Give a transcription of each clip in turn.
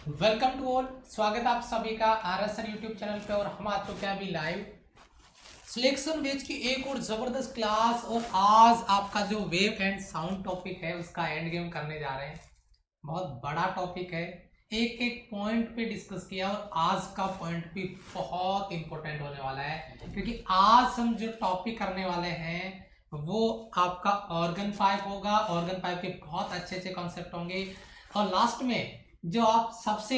Welcome to all. स्वागत आप सभी का आरएसआर यूट्यूब चैनल पे। और हम आ चुके हैं अभी लाइव सिलेक्शन बेच की एक और जबरदस्त क्लास। और आज आपका जो वेव एंड साउंड टॉपिक है उसका एंड गेम करने जा रहे हैं। बहुत बड़ा टॉपिक है, एक एक पॉइंट पे डिस्कस किया और आज का पॉइंट भी बहुत इंपॉर्टेंट होने वाला है, क्योंकि आज हम जो टॉपिक करने वाले हैं वो आपका ऑर्गन पाइप होगा। ऑर्गन पाइप के बहुत अच्छे अच्छे कॉन्सेप्ट होंगे और लास्ट में जो आप सबसे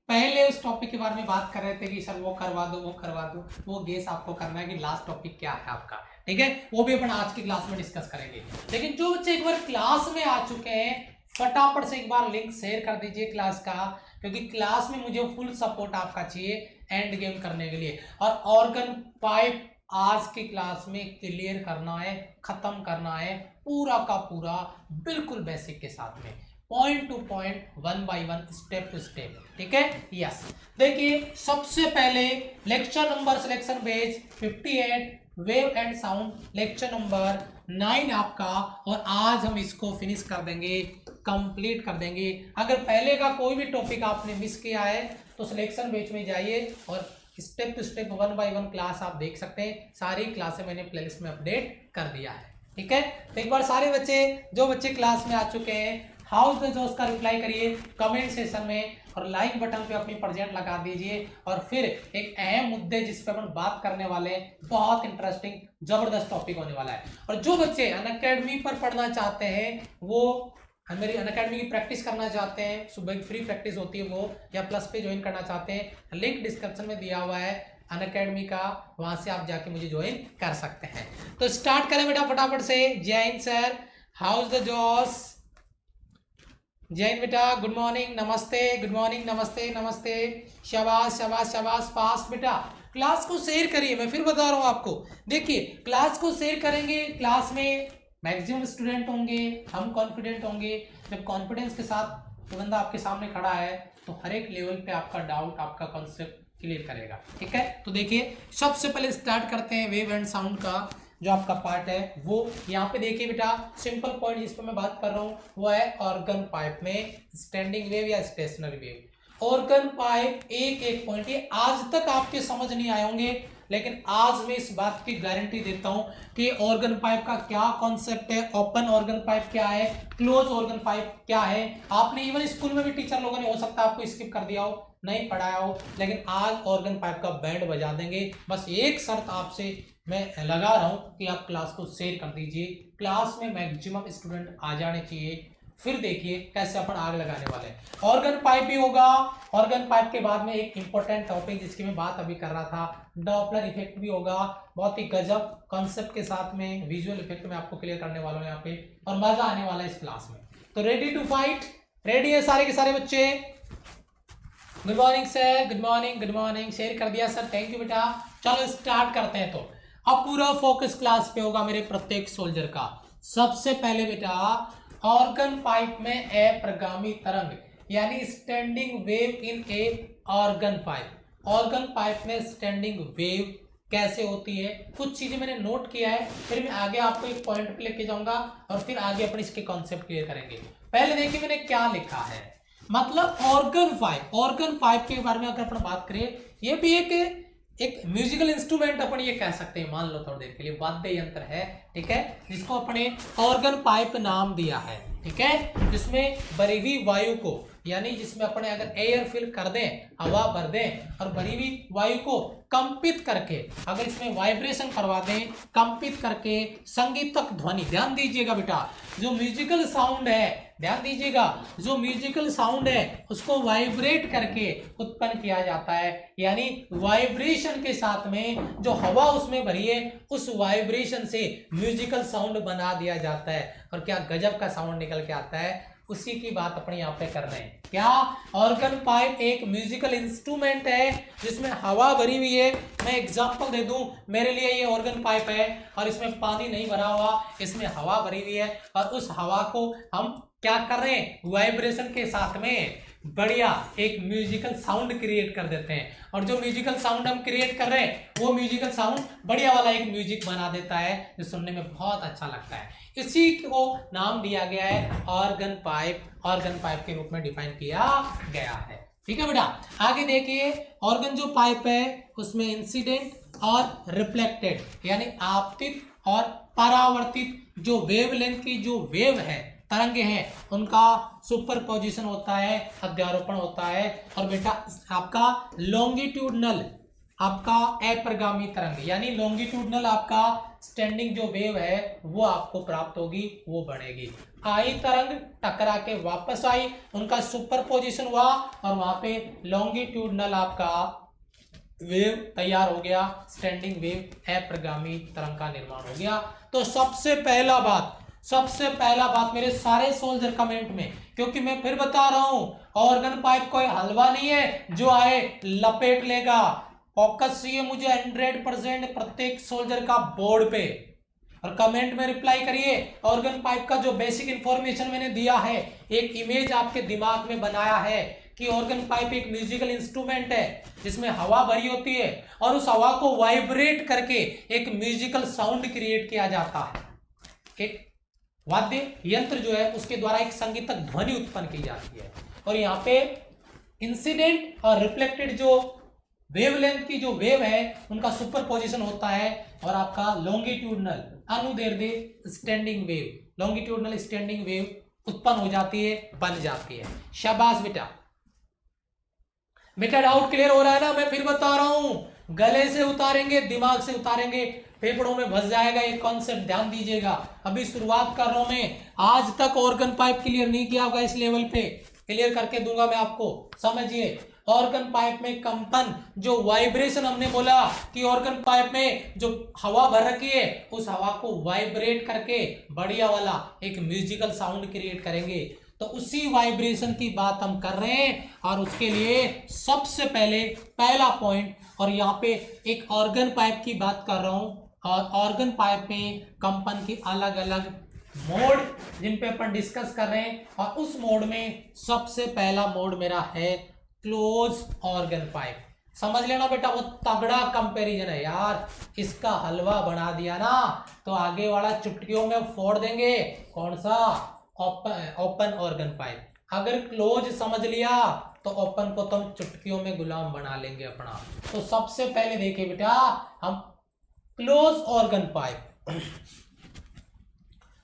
पहले उस टॉपिक के बारे में बात कर रहे थे कि सर वो करवा दो वो करवा दो, वो गेस आपको करना है कि लास्ट टॉपिक क्या है आपका। ठीक है, वो भी अपन आज की क्लास में डिस्कस करेंगे। लेकिन जो बच्चे एक बार क्लास में आ चुके हैं फटाफट से एक बार लिंक शेयर कर दीजिए क्लास का, क्योंकि क्लास में मुझे फुल सपोर्ट आपका चाहिए एंड गेम करने के लिए। और ऑर्गन पाइप आज की क्लास में क्लियर करना है, खत्म करना है पूरा का पूरा, बिल्कुल बेसिक के साथ में, point to point, one by one, step to step. ठीक है, यस। देखिए सबसे पहले lecture number selection base 58 wave and sound lecture number 9 आपका, और आज हम इसको फिनिश कर देंगे, कंप्लीट कर देंगे। अगर पहले का कोई भी टॉपिक आपने मिस किया है तो सिलेक्शन बेस में जाइए और step to step, one by one class आप देख सकते हैं। सारी क्लासें मैंने प्लेलिस्ट में अपडेट कर दिया है। ठीक है, तो एक बार सारे बच्चे जो बच्चे क्लास में आ चुके हैं हाउस द जॉस का रिप्लाई करिए कमेंट सेशन में, और लाइक बटन पे अपनी प्रेजेंट लगा दीजिए। और फिर एक अहम मुद्दे जिस पे अपन बात करने वाले हैं, बहुत इंटरेस्टिंग जबरदस्त टॉपिक होने वाला है। और जो बच्चे अनअकैडमी पर पढ़ना चाहते हैं, वो मेरी अनअकैडमी की प्रैक्टिस करना चाहते हैं, सुबह की फ्री प्रैक्टिस होती है वो, या प्लस पे ज्वाइन करना चाहते हैं, लिंक डिस्क्रिप्शन में दिया हुआ है अनअकैडमी का, वहां से आप जाके मुझे ज्वाइन कर सकते हैं। तो स्टार्ट करें बेटा फटाफट से। जय हिंद सर, हाउस द जॉस, जय हिंद बेटा, गुड मॉर्निंग, नमस्ते, गुड मॉर्निंग, नमस्ते नमस्ते, शाबाश शाबाश शाबाश, फास्ट बेटा। क्लास को शेयर करिए, मैं फिर बता रहा हूँ आपको। देखिए क्लास को शेयर करेंगे, क्लास में मैक्सिमम स्टूडेंट होंगे, हम कॉन्फिडेंट होंगे। जब कॉन्फिडेंस के साथ तो बंदा आपके सामने खड़ा है तो हर एक लेवल पे आपका डाउट, आपका कॉन्सेप्ट क्लियर करेगा। ठीक है, तो देखिए सबसे पहले स्टार्ट करते हैं वेव एंड साउंड का जो आपका पार्ट है वो। यहाँ पे देखिए बेटा, सिंपल पॉइंट जिस पर मैं बात कर रहा हूँ वो है ऑर्गन पाइप में स्टैंडिंग वेव या स्टेशनरी वेव। ऑर्गन पाइप एक एक पॉइंट, ये आज तक आपके समझ नहीं आए होंगे, लेकिन आज मैं इस बात की गारंटी देता हूं कि ऑर्गन पाइप का क्या कॉन्सेप्ट है, ओपन ऑर्गन पाइप क्या है, क्लोज ऑर्गन पाइप क्या है। आपने इवन स्कूल में भी टीचर लोगों ने हो सकता है आपको स्किप कर दिया हो, नहीं पढ़ाया हो, लेकिन आज ऑर्गन पाइप का बैंड बजा देंगे। बस एक शर्त आपसे मैं लगा रहा हूं कि आप क्लास को शेयर कर दीजिए, क्लास में मैक्सिमम स्टूडेंट आ जाने चाहिए। फिर देखिए कैसे अपन आग लगाने वाले हैं। ऑर्गन पाइप भी होगा, ऑर्गन पाइप के बाद में एक इंपॉर्टेंट टॉपिक जिसकी मैं बात अभी कर रहा था, डॉपलर इफेक्ट भी होगा। बहुत ही गजब कॉन्सेप्ट के साथ में विजुअल इफेक्ट में आपको क्लियर करने वाला हूं यहाँ पे, और मजा आने वाला है इस क्लास में। तो रेडी टू फाइट, रेडी है सारे के सारे बच्चे? Good morning sir, good morning, good morning, share कर दिया सर, थैंक यू बेटा। चलो स्टार्ट करते हैं। तो अब पूरा फोकस क्लास पे होगा मेरे प्रत्येक सोल्जर का। सबसे पहले बेटा ऑर्गन पाइप में अप्रगामी तरंग यानी standing wave in A organ pipe. Organ pipe में स्टैंडिंग वेव कैसे होती है, कुछ चीजें मैंने नोट किया है, फिर मैं आगे आपको एक पॉइंट पे लेके जाऊंगा और फिर आगे अपने इसके कॉन्सेप्ट क्लियर करेंगे। पहले देखिए मैंने क्या लिखा है, मतलब ऑर्गन पाइप। ऑर्गन पाइप के बारे में अगर अपन बात करें, ये भी एक म्यूजिकल इंस्ट्रूमेंट अपन ये कह सकते हैं, मान लो थोड़ी देर के लिए वाद्य यंत्र है। ठीक है, जिसको अपने ऑर्गन पाइप नाम दिया है। ठीक है, जिसमें भरी हुई वायु को, यानी जिसमें अपने अगर एयर फिल कर दें, हवा भर दें और भरी हुई वायु को कंपित करके अगर इसमें वाइब्रेशन करवा दें, कंपित करके संगीतक ध्वनि, ध्यान दीजिएगा बेटा, जो म्यूजिकल साउंड है, ध्यान दीजिएगा, जो म्यूजिकल साउंड है उसको वाइब्रेट करके उत्पन्न किया जाता है। यानी वाइब्रेशन के साथ में जो हवा उसमें भरी है उस वाइब्रेशन से म्यूजिकल साउंड बना दिया जाता है, और क्या गजब का साउंड निकल के आता है, उसी की बात अपने यहाँ पे कर रहे हैं। क्या ऑर्गन पाइप एक म्यूजिकल इंस्ट्रूमेंट है जिसमें हवा भरी हुई है। मैं एग्जांपल दे दूं, मेरे लिए ये ऑर्गन पाइप है और इसमें पानी नहीं भरा हुआ, इसमें हवा भरी हुई है, और उस हवा को हम क्या कर रहे हैं, वाइब्रेशन के साथ में बढ़िया एक म्यूजिकल साउंड क्रिएट कर देते हैं। और जो म्यूजिकल साउंड हम क्रिएट कर रहे हैं वो म्यूजिकल साउंड बढ़िया वाला एक म्यूजिक बना देता है जो सुनने में बहुत अच्छा लगता है। इसी को नाम दिया गया है ऑर्गन पाइप, ऑर्गन पाइप के रूप में डिफाइन किया गया है। ठीक है बेटा। आगे देखिए, ऑर्गन जो पाइप है उसमें इंसिडेंट और रिफ्लेक्टेड यानी आपतित और परावर्तित जो वेवलेंथ की जो वेव है, तरंगे हैं, उनका सुपरपोजिशन होता है, अध्यारोपण होता है। और बेटा आपका लॉन्गिट्यूडनल, आपका अप्रगामी तरंग यानी लॉन्गिट्यूडनल आपका स्टैंडिंग जो वेव है वो आपको प्राप्त होगी, वो बढ़ेगी। आई तरंग टकरा के वापस आई, उनका सुपरपोजिशन हुआ और वहां पे लॉन्गिट्यूडनल आपका वेव तैयार हो गया, स्टैंडिंग वेव अप्रगामी तरंग का निर्माण हो गया। तो सबसे पहला बात मेरे सारे सोल्जर कमेंट में, क्योंकि मैं फिर बता रहा हूं ऑर्गन पाइप कोई हलवा नहीं है जो आए लपेट लेगा। फोकस चाहिए मुझे 100% प्रत्येक सोल्जर का बोर्ड पे, और कमेंट में रिप्लाई करिए। ऑर्गन पाइप का जो बेसिक इंफॉर्मेशन मैंने दिया है, एक इमेज आपके दिमाग में बनाया है कि ऑर्गन पाइप एक म्यूजिकल इंस्ट्रूमेंट है जिसमें हवा भरी होती है और उस हवा को वाइब्रेट करके एक म्यूजिकल साउंड क्रिएट किया जाता है। एक वाद्य यंत्र जो है उसके द्वारा एक संगीतक ध्वनि उत्पन्न की जाती है। और यहाँ पे इंसिडेंट और रिफ्लेक्टेड जो वेवलेंथ की जो वेव है उनका सुपरपोजिशन होता है, और आपका लॉन्गिट्यूडनल अनुदैर्ध्य standing wave, longitudinal standing wave उत्पन्न हो जाती है, बन जाती है। शाबाश बेटा डाउट क्लियर हो रहा है ना? मैं फिर बता रहा हूं, गले से उतारेंगे, दिमाग से उतारेंगे, फेफड़ों में बस जाएगा ये कॉन्सेप्ट, ध्यान दीजिएगा। अभी शुरुआत कर रहा हूं मैं, आज तक ऑर्गन पाइप क्लियर नहीं किया होगा, इस लेवल पे क्लियर करके दूंगा मैं आपको। समझिए, ऑर्गन पाइप में कंपन, जो वाइब्रेशन हमने बोला कि ऑर्गन पाइप में जो हवा भर रखी है उस हवा को वाइब्रेट करके बढ़िया वाला एक म्यूजिकल साउंड क्रिएट करेंगे, तो उसी वाइब्रेशन की बात हम कर रहे हैं। और उसके लिए सबसे पहले पहला पॉइंट, और यहाँ पे एक ऑर्गन पाइप की बात कर रहा हूं, और ऑर्गन पाइप में कंपन की अलग अलग मोड जिन पे अपन डिस्कस कर रहे हैं, और उस मोड में सबसे पहला मोड मेरा है क्लोज ऑर्गन पाइप। समझ लेना बेटा, वो तगड़ा कंपैरिजन है यार, इसका हलवा बना दिया ना तो आगे वाला चुटकियों में फोड़ देंगे। कौन सा? Open organ pipe. अगर क्लोज समझ लिया तो ओपन को तुम चुटकियों में गुलाम बना लेंगे अपना। तो सबसे पहले देखिए बेटा, हम क्लोज ऑर्गन पाइप,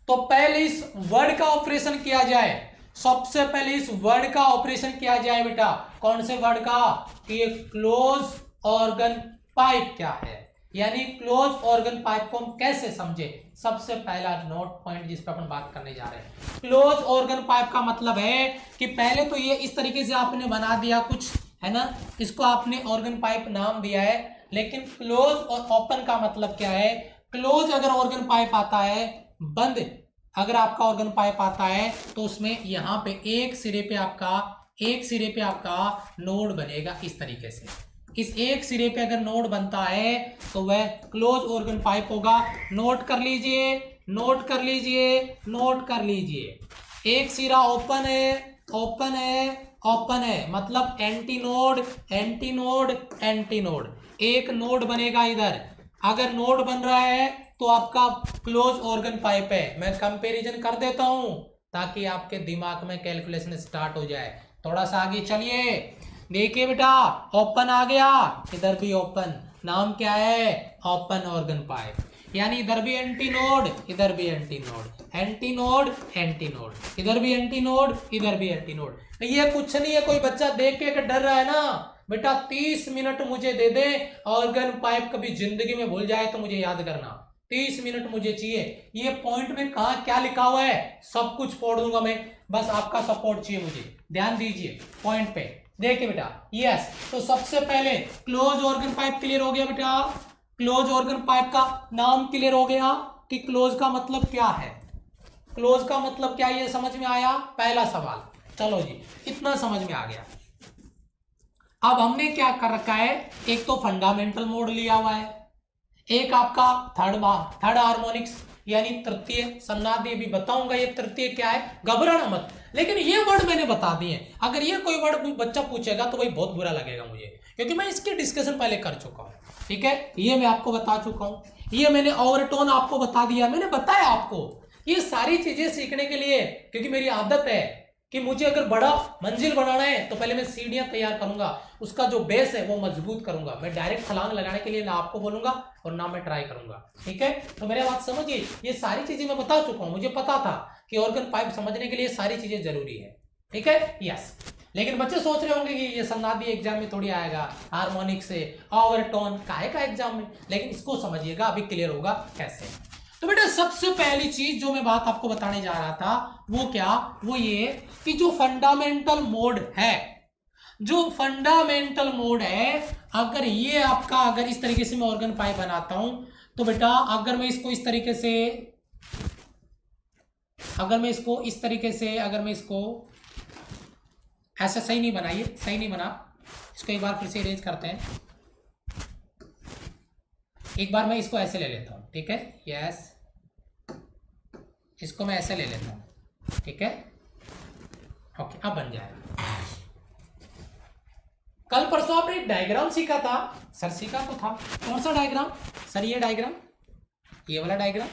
तो पहले इस वर्ड का ऑपरेशन किया जाए। सबसे पहले इस वर्ड का ऑपरेशन किया जाए बेटा, कौन से वर्ड का? कि ये क्लोज ऑर्गन पाइप क्या है, यानी क्लोज ऑर्गन पाइप को हम कैसे समझे। सबसे पहला नोट पॉइंट जिस पर अपन बात करने जा रहे हैं, क्लोज ऑर्गन पाइप का मतलब है कि पहले तो ये इस तरीके से आपने बना दिया कुछ, है ना, इसको आपने ऑर्गन पाइप नाम दिया है। लेकिन क्लोज और ओपन का मतलब क्या है? क्लोज अगर ऑर्गन पाइप आता है, बंद अगर आपका ऑर्गन पाइप आता है, तो उसमें यहाँ पे एक सिरे पे आपका नोड बनेगा इस तरीके से। इस एक सिरे पे अगर नोड बनता है तो वह क्लोज ऑर्गन पाइप होगा। नोट कर लीजिए। एक सिरा ओपन है, मतलब एंटी नोड, एक नोड बनेगा इधर। अगर नोड बन रहा है तो आपका क्लोज ऑर्गन पाइप है। मैं कंपैरिजन कर देता हूं ताकि आपके दिमाग में कैलकुलेशन स्टार्ट हो जाए। थोड़ा सा आगे चलिए, देखिए बेटा, ओपन आ गया, इधर भी ओपन, नाम क्या है? Open organ pipe. यानी इधर भी एंटी नोड, इधर भी एंटी नोड, इधर भी एंटी नोड, इधर भी एंटी नोड। ये कुछ नहीं है, कोई बच्चा देख के डर रहा है ना बेटा, 30 मिनट मुझे दे दे, ऑर्गन पाइप कभी जिंदगी में भूल जाए तो मुझे याद करना, 30 मिनट मुझे चाहिए। ये पॉइंट में कहा क्या लिखा हुआ है सब कुछ फोड़ दूंगा मैं, बस आपका सपोर्ट चाहिए मुझे। ध्यान दीजिए पॉइंट पे, देखिए बेटा, यस। तो सबसे पहले क्लोज ऑर्गन पाइप क्लियर हो गया बेटा, क्लोज ऑर्गन पाइप का नाम क्लियर हो गया कि क्लोज का मतलब क्या है। क्लोज का मतलब क्या, ये समझ में आया? पहला सवाल, चलो जी, इतना समझ में आ गया। अब हमने क्या कर रखा है, एक तो फंडामेंटल मोड लिया हुआ है, एक आपका थर्ड हार्मोनिक्स यानी तृतीय सन्नादी। भी बताऊंगा ये तृतीय क्या है, घबराना मत, लेकिन ये वर्ड मैंने बता दिए। अगर ये कोई वर्ड बच्चा पूछेगा तो भाई बहुत बुरा लगेगा मुझे, क्योंकि मैं इसकी डिस्कशन पहले कर चुका हूं। ठीक है, ये मैं आपको बता चुका हूं, ये मैंने ओवरटोन आपको बता दिया, मैंने बताया आपको ये सारी चीजें सीखने के लिए, क्योंकि मेरी आदत है कि मुझे अगर बड़ा मंजिल बनाना है तो पहले मैं सीढ़ियां तैयार करूंगा, उसका जो बेस है वो मजबूत करूंगा। मैं डायरेक्ट छलांग लगाने के लिए ना आपको बोलूंगा और ना मैं ट्राई करूंगा, ठीक है। तो मेरे बात समझिए, ये सारी चीजें मैं बता चुका हूं, मुझे पता था कि ऑर्गन पाइप समझने के लिए सारी चीजें जरूरी है, ठीक है, यस। लेकिन बच्चे सोच रहे होंगे कि ये सन्नादी एग्जाम में थोड़ी आएगा, हार्मोनिक से ओवरटोन काहे का एग्जाम में, लेकिन इसको समझिएगा, अभी क्लियर होगा कैसे। तो बेटा सबसे पहली चीज जो मैं बात आपको बताने जा रहा था वो क्या, वो ये कि जो फंडामेंटल मोड है, जो फंडामेंटल मोड है, अगर ये आपका, अगर इस तरीके से मैं ऑर्गन पाइप बनाता हूं तो बेटा अगर मैं इसको इस तरीके से, अगर मैं इसको इस तरीके से, अगर मैं इसको ऐसा, सही नहीं बनाइए, सही नहीं बना, इसको एक बार फिर से अरेंज करते हैं। एक बार मैं इसको ऐसे ले लेता हूं, ठीक है, यस, इसको मैं ऐसे ले लेता हूं, ठीक है, ओके, अब बन जाएगा। कल परसों आपने एक डायग्राम सीखा था सर, सीखा तो था, कौन सा डायग्राम सर, ये डायग्राम, ये वाला डायग्राम,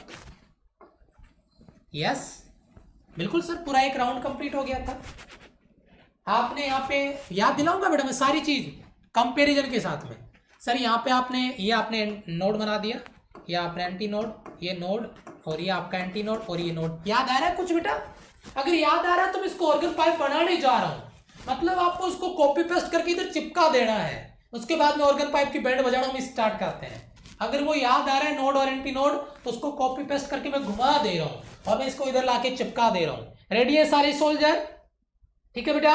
यस बिल्कुल सर, पूरा एक राउंड कंप्लीट हो गया था। आपने यहाँ पे याद दिलाऊंगा बेटा मैं सारी चीज कंपैरिजन के साथ में। सर यहाँ पे आपने, ये आपने नोड बना दिया, ये आपने एंटी नोड, ये नोड, और ये आपका एंटी नोड, और ये नोड। याद आ रहा है कुछ बेटा? अगर याद आ रहा है तो मैं इसको ऑर्गन पाइप बनाने जा रहा हूं, मतलब आपको उसको कॉपी पेस्ट करके इधर चिपका देना है, उसके बाद में ऑर्गन पाइप की बैंड बजाना हम स्टार्ट करते हैं। अगर वो याद आ रहा है नोड और एंटी नोड, तो उसको कॉपी पेस्ट करके मैं घुमा दे रहा हूं और मैं इसको इधर लाके चिपका दे रहा हूं। रेडी है सारे सोल्जर? ठीक है बेटा,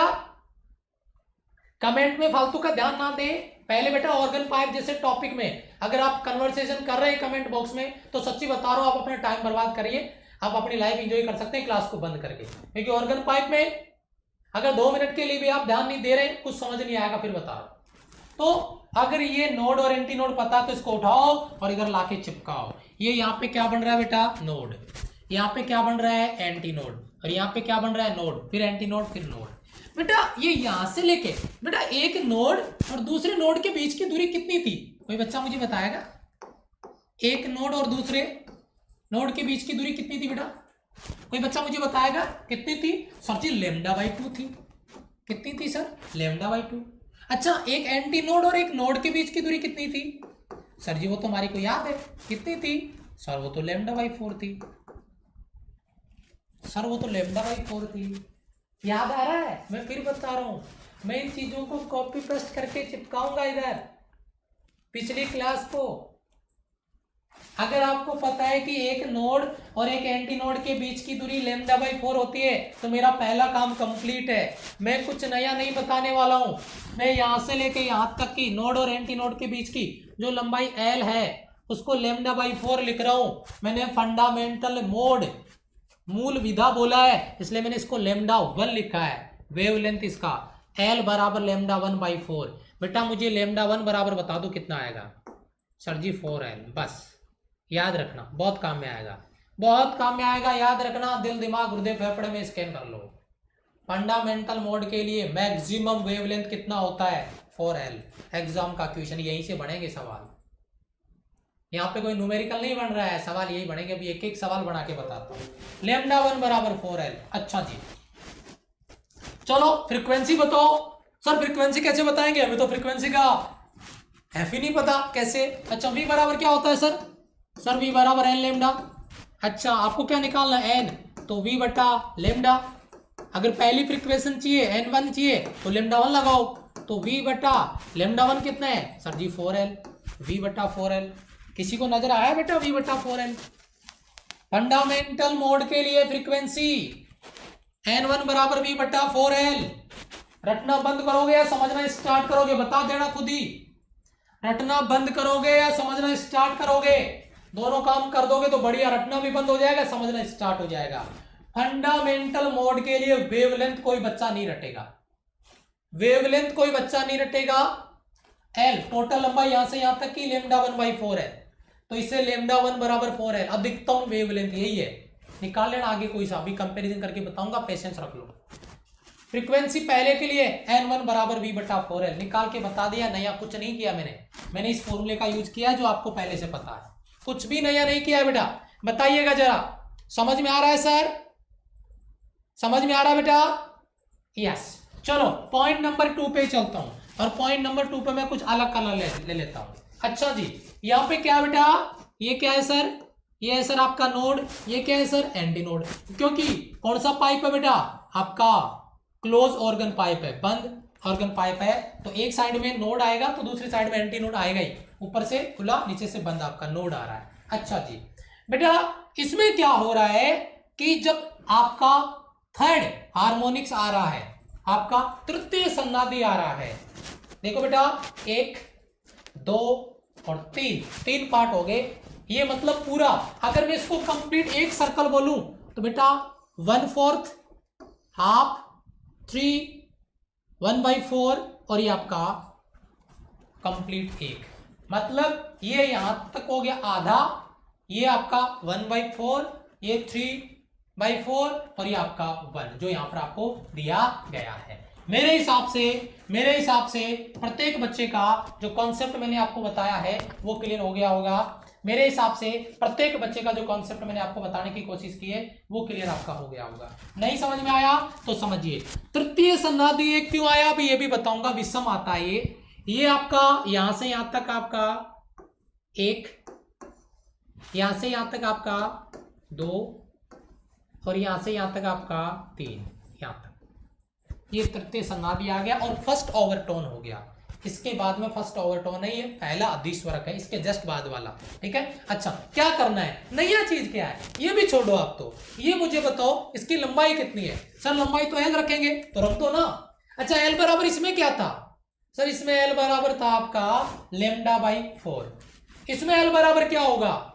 कमेंट में फालतू का ध्यान ना दें। पहले बेटा ऑर्गन पाइप जैसे टॉपिक में अगर आप कन्वर्सेशन कर रहे हैं कमेंट बॉक्स में, तो सच्ची बता रहा हूं आप अपना टाइम बर्बाद करिए, आप अपनी लाइफ एंजॉय कर सकते हैं क्लास को बंद करके, क्योंकि ऑर्गन पाइप में अगर 2 मिनट के लिए भी आप ध्यान नहीं दे रहे, कुछ समझ नहीं आएगा, फिर बता रहा हूं। तो अगर ये नोड और एंटी नोड पता तो इसको उठाओ और इधर लाके चिपकाओ। ये यहाँ पे क्या बन रहा है बेटा? नोड। यहाँ पे क्या बन रहा है? Anti node. और यहाँ पे क्या बन रहा है? नोड, फिर एंटी नोड, फिर नोड। बेटा ये यहां से लेके बेटा एक नोड और दूसरे नोड के बीच की दूरी कितनी थी? कोई बच्चा मुझे बताएगा? एक नोड और दूसरे नोड के बीच की दूरी कितनी थी बेटा? कोई बच्चा मुझे बताएगा कितनी थी? सर जी λ/2 थी। कितनी थी सर? λ/2। अच्छा, एक एंटी नोड और एक नोड के बीच की दूरी कितनी थी? सर जी वो तो हमारी को याद है, कितनी थी? सर वो तो λ/4 थी। सर वो तो λ/4 थी। याद आ रहा है? मैं फिर बता रहा हूं, मैं इन चीजों को कॉपी पेस्ट करके चिपकाऊंगा इधर पिछली क्लास को। अगर आपको पता है कि एक नोड और एक एंटी नोड के बीच की दूरी λ/4 होती है तो मेरा पहला काम कंप्लीट है। मैं कुछ नया नहीं बताने वाला हूं, मैं यहां से लेके यहां तक की नोड और एंटी नोड के बीच की जो लंबाई L है उसको λ/4 लिख रहा हूं। मैंने फंडामेंटल मोड मूल विधा बोला है, इसलिए मैंने इसको λ1 लिखा है। वेवलेंथ इसका L बराबर λ1/4। बेटा मुझे λ1 बराबर बता दो कितना आएगा? सर जी 4L। बस याद रखना, बहुत काम में आएगा, बहुत काम में आएगा, याद रखना। दिल दिमाग हृदय फेफड़े में स्कैन कर लो। फंडामेंटल मोड के लिए मैक्सिमम वेवलेंथ कितना होता है? 4L। एग्जाम का क्वेश्चन यहीं से बनेंगे सवाल, यहाँ पे कोई न्यूमेरिकल नहीं बन रहा है, सवाल यही बनेंगे। अभी एक एक सवाल बना के बताता हूँ। λ1 बराबर 4L। अच्छा जी, चलो फ्रीक्वेंसी बताओ। सर फ्रीक्वेंसी कैसे बताएंगे? हमें तो फ्रीक्वेंसी का एफ ही नहीं पता, कैसे? अच्छा, v बराबर क्या होता है सर? सर v बराबर n लेमडा। अच्छा, आपको क्या निकालना है? n, तो v बटा लेमडा। अगर पहली फ्रीक्वेंसी चाहिए n1 चाहिए तो λ1 लगाओ, तो v बटा λ1 कितना है? सर जी 4L। v बटा 4L। किसी को नजर आया बेटा v बटा 4L? फंडामेंटल मोड के लिए फ्रीक्वेंसी n1 बराबर v बटा 4L। रटना बंद करोगे या समझना स्टार्ट करोगे? बता देना खुद ही। रटना बंद करोगे या समझना स्टार्ट करोगे? दोनों काम कर दोगे तो बढ़िया, रटना भी बंद हो जाएगा, समझना स्टार्ट हो जाएगा। फंडामेंटल मोड के लिए वेवलेंथ कोई बच्चा नहीं रटेगा, वेवलेंथ कोई बच्चा नहीं रटेगा। L टोटल लंबाई यहां से यहां तक की λ1/4 है, तो इससे λ1 बराबर 4 है। अधिकतम वेवलेंथ यही है, निकाल लेना। आगे कोई सा भी कंपैरिजन करके बताऊंगा, पेशेंस रख लो। फ्रीक्वेंसी पहले के लिए n1 बराबर v बटा 4L निकाल के बता दिया। नया कुछ नहीं किया मैंने इस फॉर्मूले का यूज किया जो आपको पहले से पता है, कुछ भी नया नहीं किया है बेटा। बताइएगा जरा, समझ में आ रहा है सर? समझ में आ रहा है बेटा? यस, चलो पॉइंट नंबर 2 पे चलता हूं, और पॉइंट नंबर 2 पे मैं कुछ अलग कलर ले लेता हूं। अच्छा जी, यहाँ पे क्या बेटा, ये क्या है सर, ये है सर आपका नोड, ये क्या है सर, एंटी नोड, क्योंकि कौन सा पाइप है बेटा, आपका क्लोज ऑर्गन पाइप है, बंद ऑर्गन पाइप है, तो एक साइड में नोड आएगा तो दूसरी साइड में एंटी नोड आएगा ही, ऊपर से खुला नीचे से बंद आपका नोड आ रहा है। अच्छा जी बेटा, इसमें क्या हो रहा है कि जब आपका थर्ड हार्मोनिक्स आ रहा है, आपका तृतीय सन्नादी आ रहा है, देखो बेटा 1 2 और 3 पार्ट हो गए, ये मतलब पूरा, अगर मैं इसको कंप्लीट एक सर्कल बोलूं तो बेटा 1/4 हाफ 3 1/4 और ये आपका कंप्लीट 1, मतलब ये यहां तक हो गया आधा, ये आपका 1/4, ये 3/4 और ये आपका 1 जो यहां पर आपको दिया गया है। मेरे हिसाब से प्रत्येक बच्चे का जो कॉन्सेप्ट मैंने आपको बताया है वो क्लियर हो गया होगा। मेरे हिसाब से प्रत्येक बच्चे का जो कॉन्सेप्ट मैंने आपको बताने की कोशिश की है वो क्लियर आपका हो गया होगा। नहीं समझ में आया तो समझिए। तृतीय सन्नादी ये क्यों आया अभी ये भी बताऊंगा, विषम आता है ये आपका यहां से यहां तक आपका 1, यहां से यहां तक आपका 2 और यहां से यहां तक आपका 3, यहां तक ये तृतीय सन्नादी आ गया और फर्स्ट ओवरटोन हो गया। इसके बाद में फर्स्ट ओवरटोन है, ये पहला अधीश्वरक है, इसके जस्ट बाद वाला, ठीक है। अच्छा क्या करना है, नया चीज क्या है ये भी छोड़ो आप, तो ये मुझे बताओ इसकी लंबाई कितनी है। सर लंबाई तो एल रखेंगे तो रख दो ना। अच्छा एल बराबर इसमें क्या था सर, इसमें एल बराबर था आपका λ/4, इसमें एल बराबर क्या होगा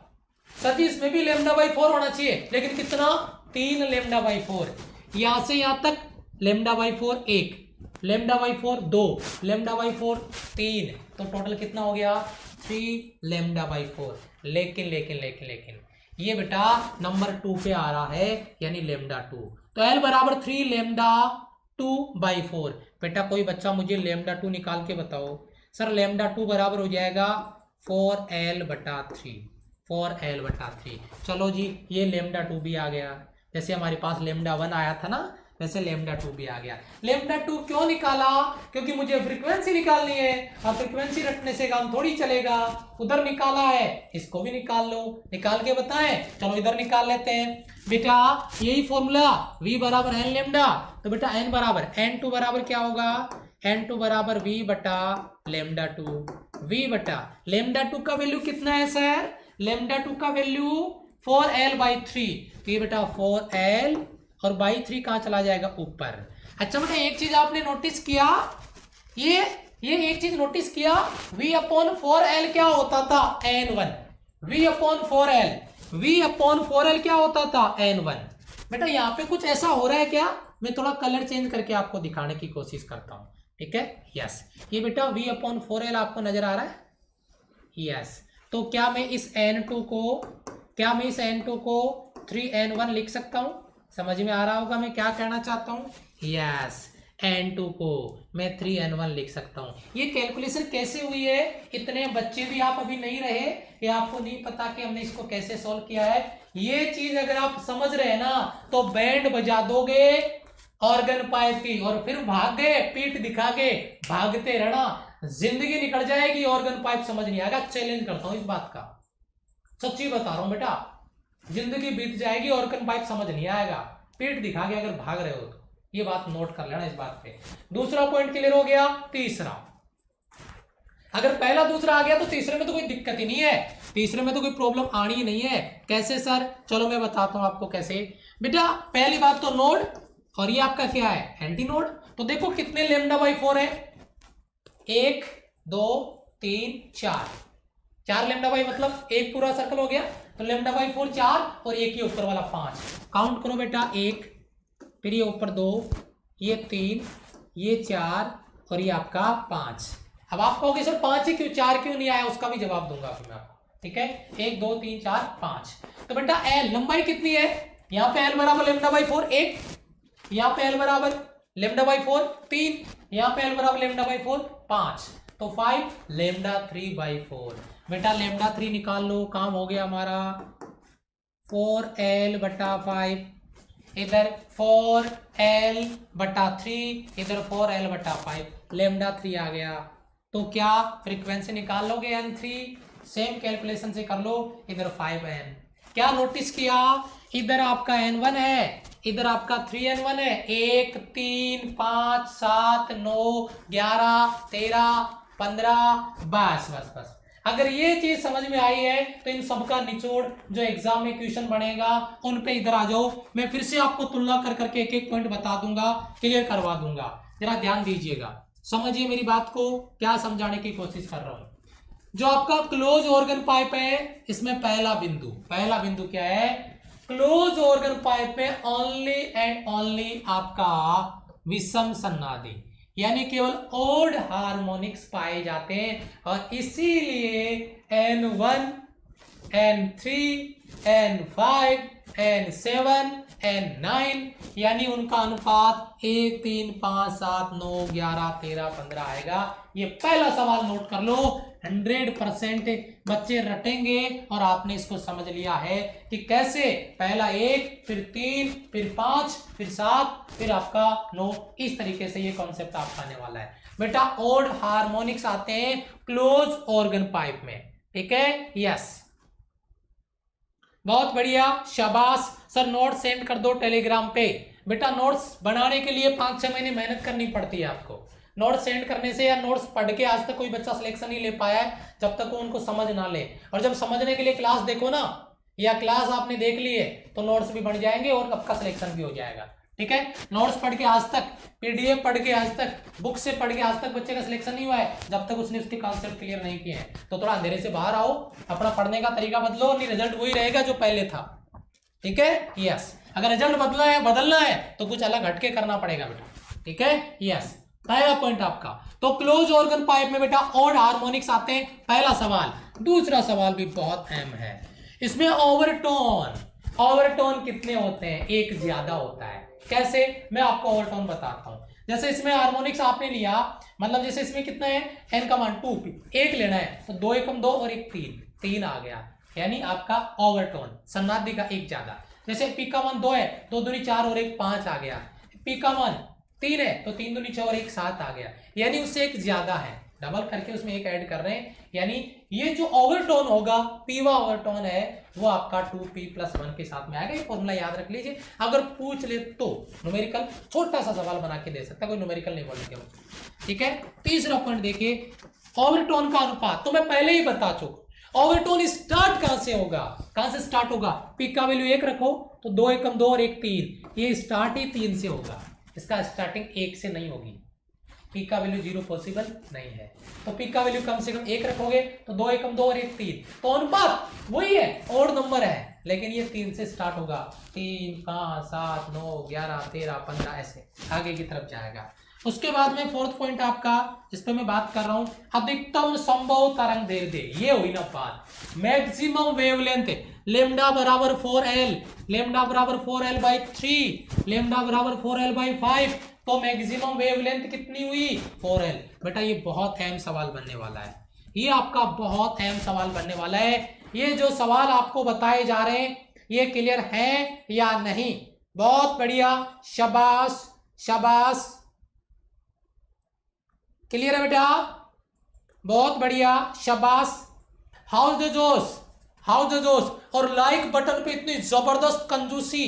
सर जी, इसमें भी λ/4 होना चाहिए, लेकिन कितना 3 λ/4, यहां से यहां तक λ/4 1, λ/4 2, λ/4 3, तो टोटल कितना हो गया 3 λ/4। लेकिन ये बेटा नंबर 2 पे आ रहा है, यानी λ2, तो L बराबर 3 λ2/4। बेटा कोई बच्चा मुझे λ2 निकाल के बताओ। सर λ2 बराबर हो जाएगा 4L/3, 4L/3। चलो जी ये λ2 भी आ गया, जैसे हमारे पास λ1 आया था ना, वैसे λ2 भी आ गया। λ2 क्यों निकाला, क्योंकि मुझे फ्रीक्वेंसी निकालनी है, और फ्रीक्वेंसी रखने से काम थोड़ी चलेगा। उधर निकाला है, इसको भी निकाल लो, निकाल के बताएं। चलो इधर निकाल लेते हैं बेटा, यही फॉर्मूला v बराबर n लेमडा, तो बेटा n बराबर n2 बराबर क्या होगा, n2 बराबर v/λ2, v/λ2 का वैल्यू कितना है सर, λ2 का वैल्यू 4L/3, तो ये बेटा 4L और 3 कहां चला जाएगा ऊपर। अच्छा बेटा एक चीज आपने नोटिस किया, ये एक चीज नोटिस किया, v/4L क्या होता था n1, v/4L क्या होता था n1। बेटा यहाँ पे कुछ ऐसा हो रहा है क्या, मैं थोड़ा कलर चेंज करके आपको दिखाने की कोशिश करता हूं, ठीक है। यस ये बेटा v/4L आपको नजर आ रहा है, यस। तो क्या मैं इस n2 को 3n1 लिख सकता हूं, समझ में आ रहा होगा मैं क्या कहना चाहता हूं। यस n2 को मैं 3n1 लिख सकता हूं। ये कैलकुलेशन कैसे हुई है, इतने बच्चे भी आप अभी नहीं रहे, ये आपको नहीं पता कि हमने इसको कैसे सॉल्व किया है। ये चीज अगर आप समझ रहे हैं ना तो बैंड बजा दोगे ऑर्गन पाइप की, और फिर भाग गए पीठ दिखा के भागते रहना, जिंदगी निकल जाएगी, ऑर्गन पाइप समझ नहीं आएगा। चैलेंज करता हूं इस बात का, सच्ची बता रहा हूं बेटा, जिंदगी बीत जाएगी, ऑर्गन पाइप समझ नहीं आएगा, पीठ दिखा के अगर भाग रहे हो तो ये बात नोट कर लेना इस बात पे। दूसरा पॉइंट क्लियर हो गया। तीसरा, अगर पहला दूसरा आ गया तो तीसरे में तो कोई दिक्कत ही नहीं है, तीसरे में तो कोई प्रॉब्लम आनी ही नहीं है। कैसे सर, चलो मैं बताता हूं आपको कैसे। बेटा पहली बात तो नोड, और ये आपका क्या है एंटी नोड, तो देखो कितने λ/4 है, 1 2 3 4 λ/, मतलब एक पूरा सर्कल हो गया, तो λ/4 4 और एक ही ऊपर वाला 5, काउंट करो बेटा, 1 फिर ये ऊपर 2, ये 3, ये 4 और ये आपका 5। अब आप कहोगे सर 5 ही क्यों, 4 क्यों नहीं आया, उसका भी जवाब दूंगा फिर मैं आपको, ठीक है। 1 2 3 4 5, तो बेटा L लंबाई कितनी है, यहाँ पे L बराबर λ/4 1, यहाँ पे L बराबर λ/4 3, यहाँ पे L बराबर λ/4 5, तो 5 λ3/4। बेटा λ3 निकाल लो, काम हो गया हमारा 4L/5, इधर 4l/3, इधर 4l/5, लेमडा 3 आ गया। तो क्या फ्रीक्वेंसी निकाल लोगे n3, सेम कैलकुलेशन से कर लो, इधर 5n। क्या नोटिस किया, इधर आपका n1 है, इधर आपका 3n1 है, 1 3 5 7 9 11 13 15, बस बस बस। अगर ये चीज समझ में आई है तो इन सबका निचोड़ जो एग्जाम में क्वेश्चन बनेगा उन पे इधर आ जाओ। मैं फिर से आपको तुलना कर करके एक एक पॉइंट बता दूंगा, क्लियर करवा दूंगा, जरा ध्यान दीजिएगा, समझिए मेरी बात को, क्या समझाने की कोशिश कर रहा हूं। जो आपका क्लोज ऑर्गन पाइप है, इसमें पहला बिंदु क्या है, क्लोज ऑर्गन पाइप में ओनली एंड ओनली आपका विषम सन्नादि यानी केवल ओड हार्मोनिक्स पाए जाते हैं, और इसीलिए n1 n3 n5 n7 n9 यानी उनका अनुपात 1 3 5 7 9 11 13 15 आएगा। ये पहला सवाल नोट कर लो, 100% बच्चे रटेंगे, और आपने इसको समझ लिया है कि कैसे पहला 1 फिर 3 फिर 5 फिर 7 फिर आपका 9, इस तरीके से ये कॉन्सेप्ट आपका आने वाला है। बेटा ओड हार्मोनिक्स आते हैं क्लोज ऑर्गन पाइप में, ठीक है, यस, बहुत बढ़िया, शाबाश। सर नोट सेंड कर दो टेलीग्राम पे। बेटा नोट्स बनाने के लिए 5-6 महीने मेहनत करनी पड़ती है आपको। नोट्स सेंड करने से या नोट्स पढ़ के आज तक कोई बच्चा सिलेक्शन नहीं ले पाया है जब तक वो उनको समझ ना ले, और जब समझने के लिए क्लास देखो ना, या क्लास आपने देख ली है तो नोट्स भी बन जाएंगे और आपका सिलेक्शन भी हो जाएगा, ठीक है। नोट्स पढ़ के आज तक, पीडीएफ पढ़ के आज तक, बुक से पढ़ के आज तक बच्चे का सिलेक्शन नहीं हुआ है जब तक उसने उसके कॉन्सेप्ट क्लियर नहीं किए हैं। तो थोड़ा अंधेरे से बाहर आओ, अपना पढ़ने का तरीका बदलो, नहीं रिजल्ट वही रहेगा जो पहले था, ठीक है, यस। अगर रिजल्ट बदलना है तो कुछ अलग हटके करना पड़ेगा बेटा, ठीक है, यस। पहला पॉइंट आपका, तो क्लोज ऑर्गन पाइप में बेटा ऑड हार्मोनिक्स आते हैं, पहला सवाल। दूसरा सवाल भी बहुत अहम है, इसमें ओवरटोन कितने होते हैं, एक ज्यादा होता है। कैसे, मैं आपको ओवरटोन बताता हूं। जैसे इसमें हार्मोनिक्स आपने लिया, मतलब जैसे इसमें कितना है, n का मान 2, एक लेना है तो 2 एकम 2 और 1 3 आ गया, यानी आपका ओवरटोन सन्नादि का एक ज्यादा। जैसे पी का मान 2 है, 2 दूनी 4 और 1 5 आ गया। पी का मान 3 है तो 3 दूनी 6 और 1 7 आ गया, यानी उससे एक ज्यादा है, डबल करके उसमें एक ऐड कर रहे हैं, यानी ये जो ओवरटोन होगा, पीवा ओवरटोन है, वो आपका 2p+1 के साथ में आएगा। ये फॉर्मूला याद रख लीजिए, अगर पूछ ले तो न्यूमेरिकल छोटा सा सवाल बना के दे सकता है, कोई न्यूमेरिकल नहीं बोलेंगे, ठीक है। तीसरा पॉइंट देखिए, ओवरटोन का अनुपात तो मैं पहले ही बता चुका। ओवरटोन स्टार्ट कहां से होगा, कहां से स्टार्ट होगा, पी का वैल्यू 1 रखो तो 2 एकम 2 और 1 3, ये स्टार्ट ही 3 से होगा, इसका स्टार्टिंग 1 से नहीं होगी। पी का वैल्यू 0 पॉसिबल नहीं है, तो पी का वैल्यू कम से कम 1 रखोगे तो 2 एकम 2 और 1 3, तो अनुपात वही है, ऑड नंबर है, लेकिन ये 3 से स्टार्ट होगा, 3 5 7 9 11 13 15 ऐसे आगे की तरफ जाएगा। उसके बाद में फोर्थ पॉइंट आपका, जिस पे मैं बात कर रहा हूं, अधिकतम संभव तरंग दैर्ध्य, ये हुई ना बात, मैक्सिमम वेवलेंथ, लेमडा बराबर 4l, लेमडा बराबर 4l/3, लेमडा बराबर 4l/5, तो मैक्सिमम वेवलेंथ कितनी हुई, 4l। बेटा ये बहुत अहम सवाल बनने वाला है, ये आपका बहुत अहम सवाल बनने वाला है। ये जो सवाल आपको बताए जा रहे हैं ये क्लियर है या नहीं, बहुत बढ़िया, शाबाश शाबाश, क्लियर है बेटा, बहुत बढ़िया, शाबाश। हाउस द जोश, हाउस द जोश, और लाइक बटन पे इतनी जबरदस्त कंजूसी,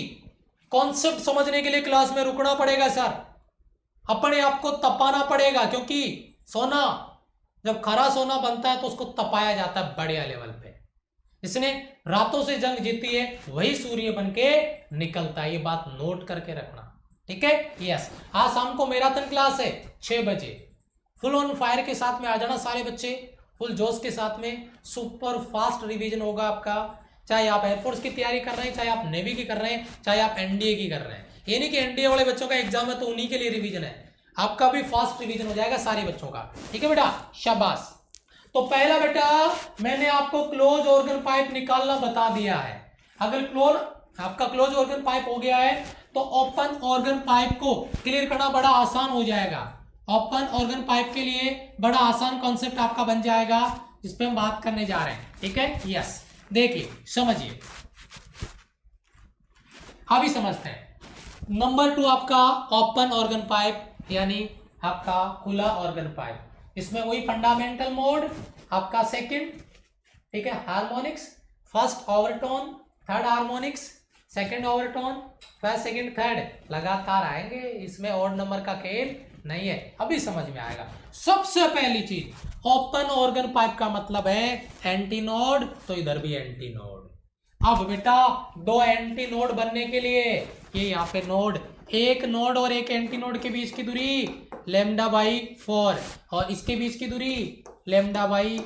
कॉन्सेप्ट समझने के लिए क्लास में रुकना पड़ेगा सर, अपने आप को तपाना पड़ेगा, क्योंकि सोना जब खरा सोना बनता है तो उसको तपाया जाता है बढ़िया लेवल पे। इसने रातों से जंग जीती है वही सूर्य बन के निकलता है, ये बात नोट करके रखना, ठीक है, यस। आज शाम को मैराथन क्लास है 6 बजे, फुल ऑन फायर के साथ में आ जाना सारे बच्चे, फुल जोश के साथ में, सुपर फास्ट रिवीजन होगा आपका, चाहे आप एयरफोर्स की तैयारी कर रहे हैं, चाहे आप नेवी की कर रहे हैं, चाहे आप एनडीए की कर रहे हैं। ये नहीं कि एनडीए वाले बच्चों का एग्जाम है तो उन्हीं के लिए रिवीजन है, आपका भी फास्ट रिवीजन हो जाएगा सारे बच्चों का, ठीक है बेटा, शाबाश। तो पहला बेटा मैंने आपको क्लोज ऑर्गन पाइप निकालना बता दिया है। अगर आपका क्लोज ऑर्गन पाइप हो गया है तो ओपन ऑर्गन पाइप को क्लियर करना बड़ा आसान हो जाएगा। ओपन ऑर्गन पाइप के लिए बड़ा आसान कॉन्सेप्ट आपका बन जाएगा, जिस पे हम बात करने जा रहे हैं, ठीक है, यस। देखिए समझिए, अभी समझते हैं। नंबर 2 आपका ओपन ऑर्गन पाइप यानी आपका खुला ऑर्गन पाइप, इसमें वही फंडामेंटल मोड आपका सेकंड, ठीक है, harmonics, first overtone, third harmonics, second overtone, first second third लगातार आएंगे, इसमें ऑड नंबर का खेल नहीं है, अभी समझ में आएगा। सबसे पहली चीज ओपन ऑर्गन पाइप का मतलब है एंटी नोड, तो इधर भी एंटी नोड। अब बेटा दो एंटी नोड बनने के लिए ये यहाँ पे नोड, एक नोड और एक एंटी नोड के बीच की दूरी लेमडा बाई 4 और इसके बीच की दूरी लेमडा बाई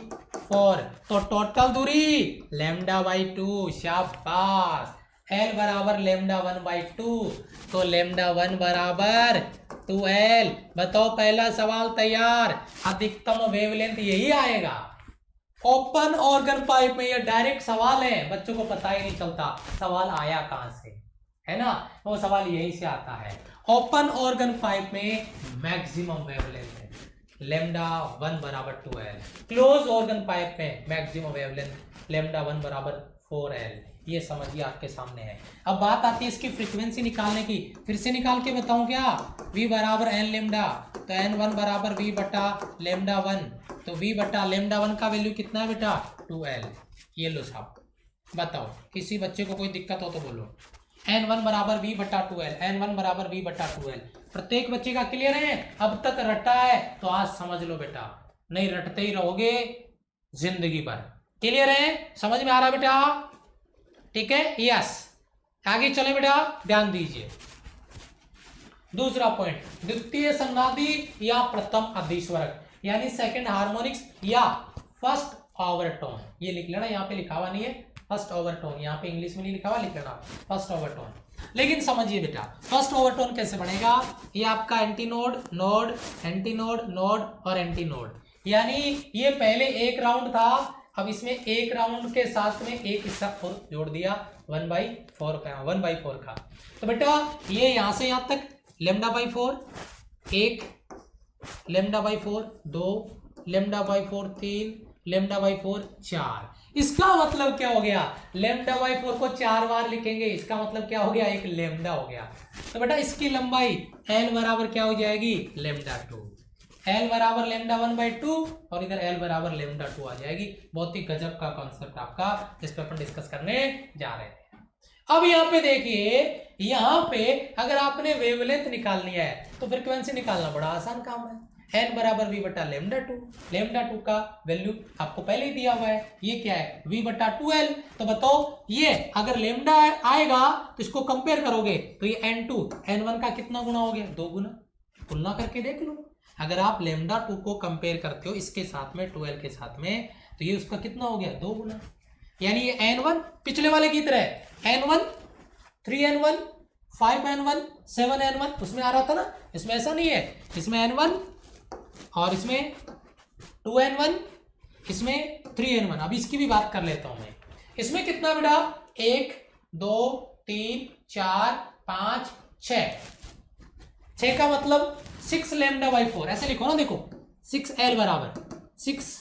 4, तो टोटल दूरी लेमडा बाई 2। शाबाश, L बराबर लेमडा 1/2, तो लेमडा 1 बराबर 2L। बताओ पहला सवाल तैयार, अधिकतम वेवलेंथ यही आएगा। ओपन ऑर्गन पाइप में ये डायरेक्ट सवाल है, बच्चों को पता ही नहीं चलता सवाल आया कहां से, है ना, वो सवाल यही से आता है। ओपन ऑर्गन पाइप में मैक्सिमम वेवलेंथ है लेमडा 1 बराबर 2L, क्लोज ऑर्गन पाइप में मैक्सिमम वेवलेंथ लेमडा 1 बराबर 4L। ये समझिए आपके सामने है। अब बात आती है इसकी फ्रीक्वेंसी निकालने की, फिर से निकाल के बताऊं क्या, V बराबर n लेमडा, तो n1 बराबर V बटा लेमडा 1, तो V बटा लेमडा 1 का वैल्यू कितना है बेटा 2L। ये लो साहब, बताओ किसी बच्चे को कोई दिक्कत हो तो बोलो। n1 बराबर V बटा 2L, n1 बराबर V बटा 2L, प्रत्येक बच्चे का क्लियर है। अब तक रटा है तो आज समझ लो बेटा, नहीं रटते ही रहोगे जिंदगी भर। क्लियर है, समझ में आ रहा है बेटा, ठीक है, यस। आगे चले बेटा, ध्यान दीजिए। दूसरा पॉइंट, द्वितीय संगादी या प्रथम अधिस्वरक यानी सेकंड हार्मोनिक्स या फर्स्ट ओवरटोन, ये लिख लेना, यहाँ पे लिखा हुआ नहीं है फर्स्ट ओवरटोन, यहाँ पे इंग्लिश में नहीं लिखा हुआ, लिख लेना फर्स्ट ओवरटोन। लेकिन समझिए बेटा फर्स्ट ओवरटोन कैसे बनेगा, ये आपका anti node, node, anti node, node और एंटी नोड, यानी ये पहले एक राउंड था, अब इसमें एक राउंड के साथ में एक हिस्सा और जोड़ दिया 1/4 का। तो बेटा ये यहां से यहां तक lambda by 4 1, lambda by 4 2, lambda by 4 3, lambda by 4 4। इसका मतलब क्या हो गया, लेमडा बाई 4 को 4 बार लिखेंगे, इसका मतलब क्या हो गया, एक लेमडा हो गया। तो बेटा इसकी लंबाई L बराबर क्या हो जाएगी लेमडा 2, L बराबर लेमडा 1/2 और इधर L बराबर लेमडा 2 आ जाएगी। बहुत ही गजब का कॉन्सेप्ट आपका, जिस पे अपन डिस्कस करने जा रहे हैं। अब यहाँ पे देखिए, यहाँ पे अगर आपने वेवलेंथ निकालनी है तो फ्रीक्वेंसी निकालना बड़ा आसान काम है। n बराबर v बटा लेमडा 2, लेमडा 2 का वैल्यू आपको पहले ही दिया हुआ है, ये क्या है v बटा 2L। तो बताओ ये अगर लेमडा आएगा तो इसको कंपेयर करोगे तो ये n2 n1 का कितना गुना हो गया, 2 गुना। तुलना करके देख लो, अगर आप लेमडा 2 को कंपेयर करते हो इसके साथ में 2L के साथ में, तो ये उसका कितना हो गया 2 गुना, यानी ये n1 पिछले वाले की तरह n1 3n1 5n1 7n1 उसमें आ रहा था ना, इसमें ऐसा नहीं है, इसमें n1 और इसमें 2n1, इसमें 3n1। अब इसकी भी बात कर लेता हूं मैं, इसमें कितना बेटा 1 2 3 4 5 6 का मतलब 6 लेमडा बाई 4, ऐसे लिखो ना, देखो 6L बराबर 6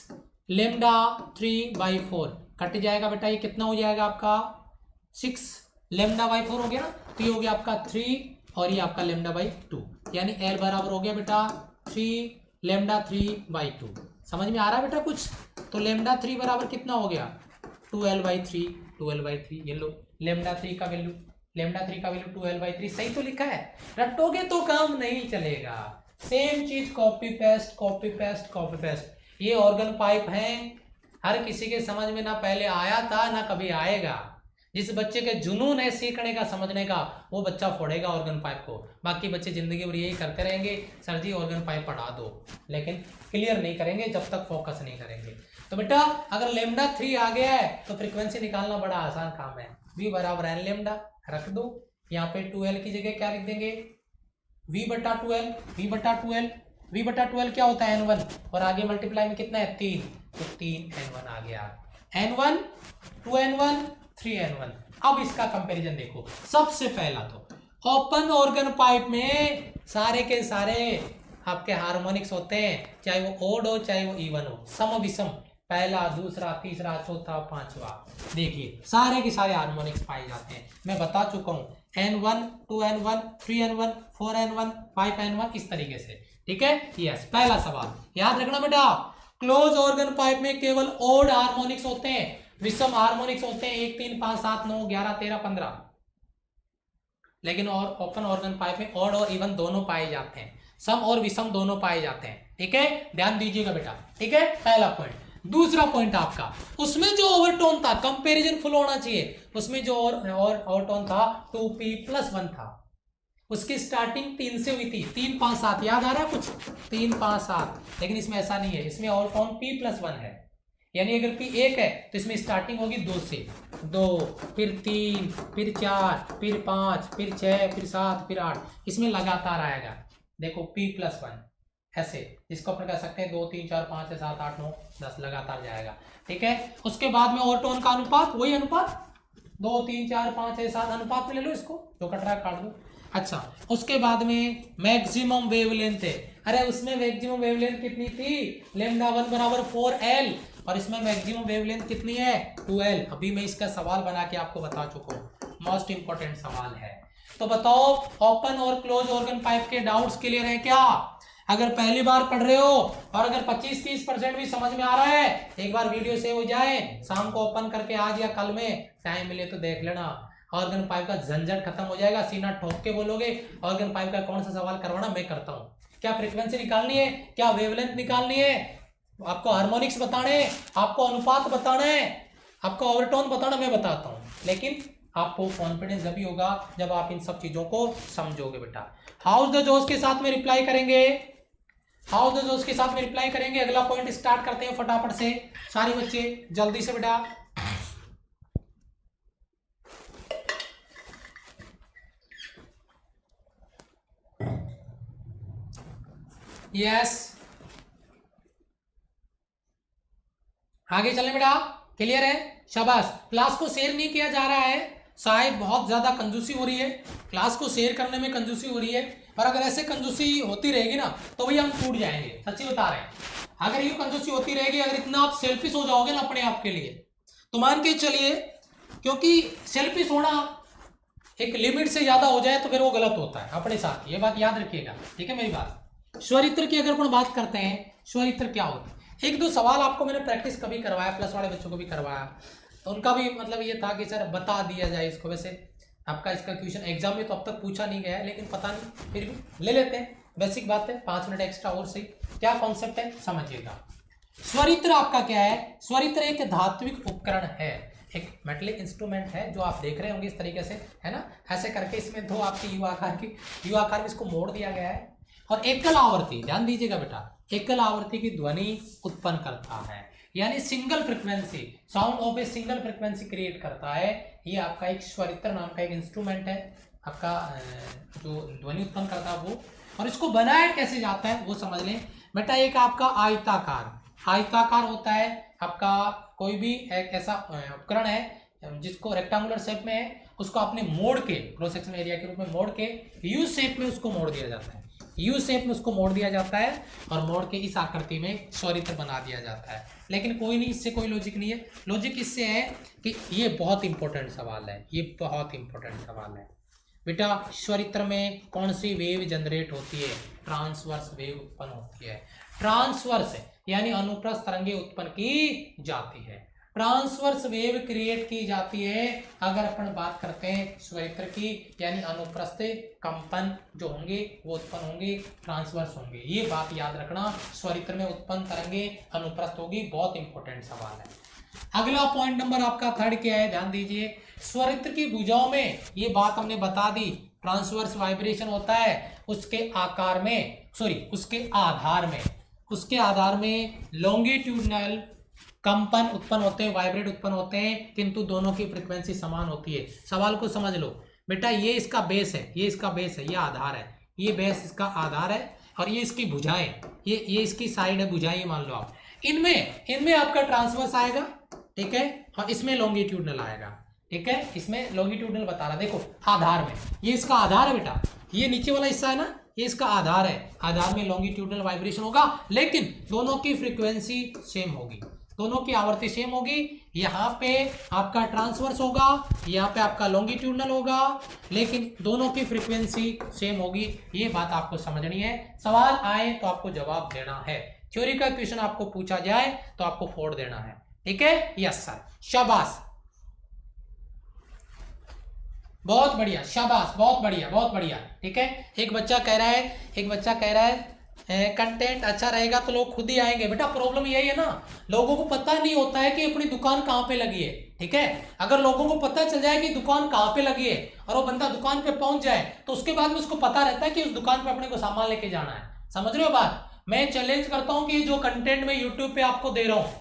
लेमडा 3/4 कट जाएगा बेटा, ये कितना हो जाएगा आपका 6 लेमडा बाई 4 हो गया ना, तो ये हो गया आपका 3 और ये आपका लेमडा बाई 2, यानी L बराबर हो गया बेटा 3 लेमडा 3/2। समझ में आ रहा है बेटा कुछ, तो लेमडा 3 बराबर कितना हो गया 2L/3, 2L/3। ये लो लेमडा 3 का वैल्यू, लेमडा 3 का वैल्यू 2L/3 सही तो लिखा है, रटोगे तो काम नहीं चलेगा। सेम चीज copy paste copy paste copy paste. ये ऑर्गन पाइप है, हर किसी के समझ में ना पहले आया था ना कभी आएगा। जिस बच्चे के जुनून है सीखने का समझने का, वो बच्चा फोड़ेगा ऑर्गन पाइप को। बाकी बच्चे जिंदगी भर यही करते रहेंगे, सर जी ऑर्गन पाइप पढ़ा दो, लेकिन क्लियर नहीं करेंगे जब तक फोकस नहीं करेंगे। तो बेटा अगर लेमडा 3 आ गया है तो फ्रीक्वेंसी निकालना बड़ा आसान काम है। v बराबर n लेमडा रख दो, यहाँ पे 2L की जगह क्या लिख देंगे v बटा 2L, v बटा 2L, v बटा 2L क्या होता है n1 और आगे मल्टीप्लाई में कितना है 3, तो 3n1 आ गया, n1 2n1 3n1। अब इसका कंपैरिजन देखो, सबसे पहला तो ओपन ऑर्गन पाइप में सारे के सारे आपके हार्मोनिक्स होते हैं, चाहे वो ओड हो चाहे वो इवन हो, सम विषम पहला, दूसरा, तीसरा, चौथा, पांचवा। देखिए सारे के सारे हार्मोनिक्स पाए जाते हैं, मैं बता चुका हूँ। N1, 2N1, 3N1, 4N1, 5N1 इस तरीके से, ठीक है। यस, पहला सवाल याद रखना बेटा, क्लोज ऑर्गन पाइप में केवल ओड हार्मोनिक्स होते हैं, विषम हार्मोनिक्स होते हैं 1, 3, 5, 7, 9, 11, 13, 15, लेकिन और ओपन ऑर्गन पाइप में ऑड और इवन दोनों पाए जाते हैं, सम और विषम दोनों पाए जाते हैं, ठीक है। ध्यान दीजिएगा बेटा, ठीक है, पहला पॉइंट। दूसरा पॉइंट आपका, उसमें जो ओवरटोन था कंपैरिजन फुल होना चाहिए, उसमें जो और ओवरटोन था 2p+1 था, उसकी स्टार्टिंग 3 से हुई थी, 3, 5, 7 याद आ रहा है कुछ, 3, 5, 7, लेकिन इसमें ऐसा नहीं है, इसमें ओवरटोन p+1 है, यानी अगर p 1 है तो इसमें स्टार्टिंग होगी 2 से, 2 फिर 3 फिर 4 फिर 5 फिर 6 फिर 7 फिर 8, इसमें लगातार आएगा। देखो p+1 ऐसे, जिसको अपन कह सकते हैं 2, 3, 4, 5, 6, 7, 8, 9, 10 लगातार जाएगा, ठीक है। उसके बाद में ओवरटोन का अनुपात, वही अनुपात 2, 3, 4, 5, 6, 7 अनुपात में ले लो इसको, जो कट रहा है काट दो। अच्छा, उसके बाद में मैक्सिमम वेवलेंथ है, अरे उसमें मैक्सिमम वेवलेंथ कितनी थी, λ1 बराबर 4L, और इसमें मैक्सिमम वेवलेंथ कितनी है 2L। अभी मैं इसका सवाल बना के आपको बता चुका हूँ, मोस्ट इंपॉर्टेंट सवाल है। तो बताओ ओपन और क्लोज ऑर्गन पाइप के डाउट्स क्लियर है क्या? अगर पहली बार पढ़ रहे हो और अगर 25-30% भी समझ में आ रहा है, एक बार वीडियो सेव हो जाए, शाम को ओपन करके आज या कल में टाइम मिले तो देख लेना, ऑर्गन पाइप का झंझट खत्म हो जाएगा। सीना ठोक के बोलोगे ऑर्गन पाइप का कौन सा सवाल करवाना, मैं करता हूँ। क्या फ्रीक्वेंसी निकालनी है, क्या वेवलेंथ निकालनी है, आपको हार्मोनिक्स बताने, आपको अनुपात बताना है, आपको ओवरटोन बताना, मैं बताता हूँ। लेकिन आपको कॉन्फिडेंस अभी होगा जब आप इन सब चीजों को समझोगे बेटा। हाउस द जोश के साथ में रिप्लाई करेंगे, हाउस द जोश के साथ में रिप्लाई करेंगे। अगला पॉइंट स्टार्ट करते हैं फटाफट से, सारे बच्चे जल्दी से बेटा। यस, आगे चलें बेटा, क्लियर है, शाबाश। क्लास को शेयर नहीं किया जा रहा है, शायद बहुत ज्यादा कंजूसी हो रही है, क्लास को शेयर करने में कंजूसी हो रही है, और अगर ऐसे कंजूसी होती रहेगी ना तो भैया हम टूट जाएंगे, सच्ची बता रहे हैं। अगर ये कंजूसी होती रहेगी, अगर इतना आप सेल्फिश हो जाओगे ना अपने आप के लिए, तो मान के चलिए, क्योंकि सेल्फिश होना एक लिमिट से ज्यादा हो जाए तो फिर वो गलत होता है अपने साथ, ये बात याद रखिएगा, ठीक है मेरी बात। स्वरित्र की अगर अपन बात करते हैं, स्वरित्र क्या होता है, एक दो सवाल आपको मैंने प्रैक्टिस कभी करवाया, प्लस वाले बच्चों को भी करवाया, तो उनका भी मतलब ये था कि सर बता दिया जाए इसको। वैसे आपका इसका क्वेश्चन एग्जाम में तो अब तक पूछा नहीं गया है, लेकिन पता नहीं, फिर भी ले लेते हैं, बेसिक बात है, 5 मिनट एक्स्ट्रा और सही। क्या कॉन्सेप्ट है समझिएगा। स्वरित्र आपका क्या है, स्वरित्र एक धात्विक उपकरण है, एक मेटलिक इंस्ट्रूमेंट है, जो आप देख रहे होंगे इस तरीके से, है ना, ऐसे करके इसमें दो आपकी यू आकार में इसको मोड़ दिया गया है, और एकल आवर्ती, ध्यान दीजिएगा बेटा, एकल आवर्ती की ध्वनि उत्पन्न करता है, यानी single frequency, sound of a single frequency create करता है। ये आपका एक स्वरित्र नाम का एक इंस्ट्रूमेंट है, आपका जो ध्वनि उत्पन्न करता है वो। और इसको बनाया कैसे जाता है वो समझ लें बेटा। एक आपका आयताकार होता है, आपका कोई भी एक ऐसा उपकरण है जिसको रेक्टेंगुलर शेप में है, उसको आपने मोड़ के, क्रॉस सेक्शन एरिया के रूप में मोड़ के यू शेप में उसको मोड़ दिया जाता है, यू शेप में उसको मोड़ दिया जाता है, और मोड़ के इस आकृति में स्वरित्र बना दिया जाता है। लेकिन कोई नहीं, इससे कोई लॉजिक नहीं है। लॉजिक इससे है कि ये बहुत इंपॉर्टेंट सवाल है, ये बहुत इंपॉर्टेंट सवाल है बेटा। स्वरित्र में कौन सी वेव जनरेट होती है, ट्रांसवर्स वेव उत्पन्न होती है। ट्रांसवर्स यानी अनुप्रस्थ तरंगे उत्पन्न की जाती है, ट्रांसवर्स वेव क्रिएट की जाती है अगर अपन बात करते हैं स्वरित्र की, यानी अनुप्रस्थ कंपन जो होंगे वो उत्पन्न होंगे, ट्रांसवर्स होंगे। ये बात याद रखना, स्वरित्र में उत्पन्न तरंगे अनुप्रस्थ होगी, बहुत इंपॉर्टेंट सवाल है। अगला पॉइंट नंबर आपका थर्ड क्या है, ध्यान दीजिए। स्वरित्र की भुजाओं में, ये बात हमने बता दी, ट्रांसवर्स वाइब्रेशन होता है, उसके आकार में, सॉरी उसके आधार में लॉन्गिट्यूडनल कंपन उत्पन्न होते हैं, वाइब्रेट उत्पन्न होते हैं, किंतु दोनों की फ्रीक्वेंसी समान होती है। सवाल को समझ लो बेटा, ये इसका बेस है, ये इसका बेस है, ये आधार है, ये बेस इसका आधार है, और ये इसकी भुजाएं, ये इसकी साइड है, भुजाएं मान लो आप। इनमें आपका ट्रांसवर्स आएगा, ठीक है, और इसमें लॉन्गिट्यूडनल आएगा, ठीक है, इसमें लॉन्गिट्यूडनल बता रहा, देखो आधार में, ये इसका आधार है बेटा, ये नीचे वाला हिस्सा है ना, ये इसका आधार है, आधार में लॉन्गिट्यूडनल वाइब्रेशन होगा, लेकिन दोनों की फ्रीक्वेंसी सेम होगी, दोनों की आवृत्ति सेम होगी। यहाँ पे आपका ट्रांसवर्स होगा, यहाँ पे आपका लॉन्गिट्यूडनल होगा, लेकिन दोनों की फ्रीक्वेंसी सेम होगी। ये बात आपको समझनी है। सवाल आए तो आपको जवाब देना है। थ्योरी का क्वेश्चन आपको पूछा जाए तो आपको फोड़ देना है। ठीक है, यस सर, शाबाश, बहुत बढ़िया, शाबाश, बहुत बढ़िया, बहुत बढ़िया। ठीक है, एक बच्चा कह रहा है कंटेंट अच्छा रहेगा तो लोग खुद ही आएंगे। बेटा प्रॉब्लम यही है ना, लोगों को पता नहीं होता है कि अपनी दुकान कहाँ पे लगी है। ठीक है, अगर लोगों को पता चल जाए कि दुकान कहाँ पे लगी है और वो बंदा दुकान पे पहुंच जाए तो उसके बाद में उसको पता रहता है कि उस दुकान पे अपने को सामान लेके जाना है। समझ रहे हो बात? मैं चैलेंज करता हूँ कि जो कंटेंट मैं यूट्यूब पे आपको दे रहा हूँ,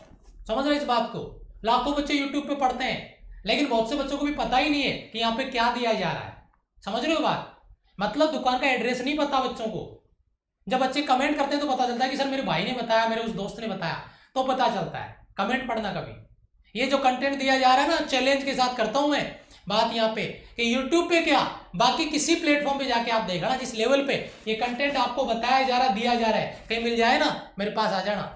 समझ रहे इस बात को? लाखों बच्चे यूट्यूब पे पढ़ते हैं, लेकिन बहुत से बच्चों को भी पता ही नहीं है कि यहाँ पे क्या दिया जा रहा है। समझ रहे हो बात? मतलब दुकान का एड्रेस नहीं पता बच्चों को। जब बच्चे कमेंट करते हैं तो पता चलता है कि सर मेरे भाई ने बताया, मेरे उस दोस्त ने बताया, तो पता चलता है। कमेंट पढ़ना कभी। ये जो कंटेंट दिया जा रहा है ना, चैलेंज के साथ करता हूं मैं बात यहाँ पे कि यूट्यूब पे क्या, बाकी किसी प्लेटफॉर्म पे जाके आप देखा ना, जिस लेवल पे ये कंटेंट आपको बताया जा रहा, दिया जा रहा है, कहीं मिल जाए ना मेरे पास आ जाना,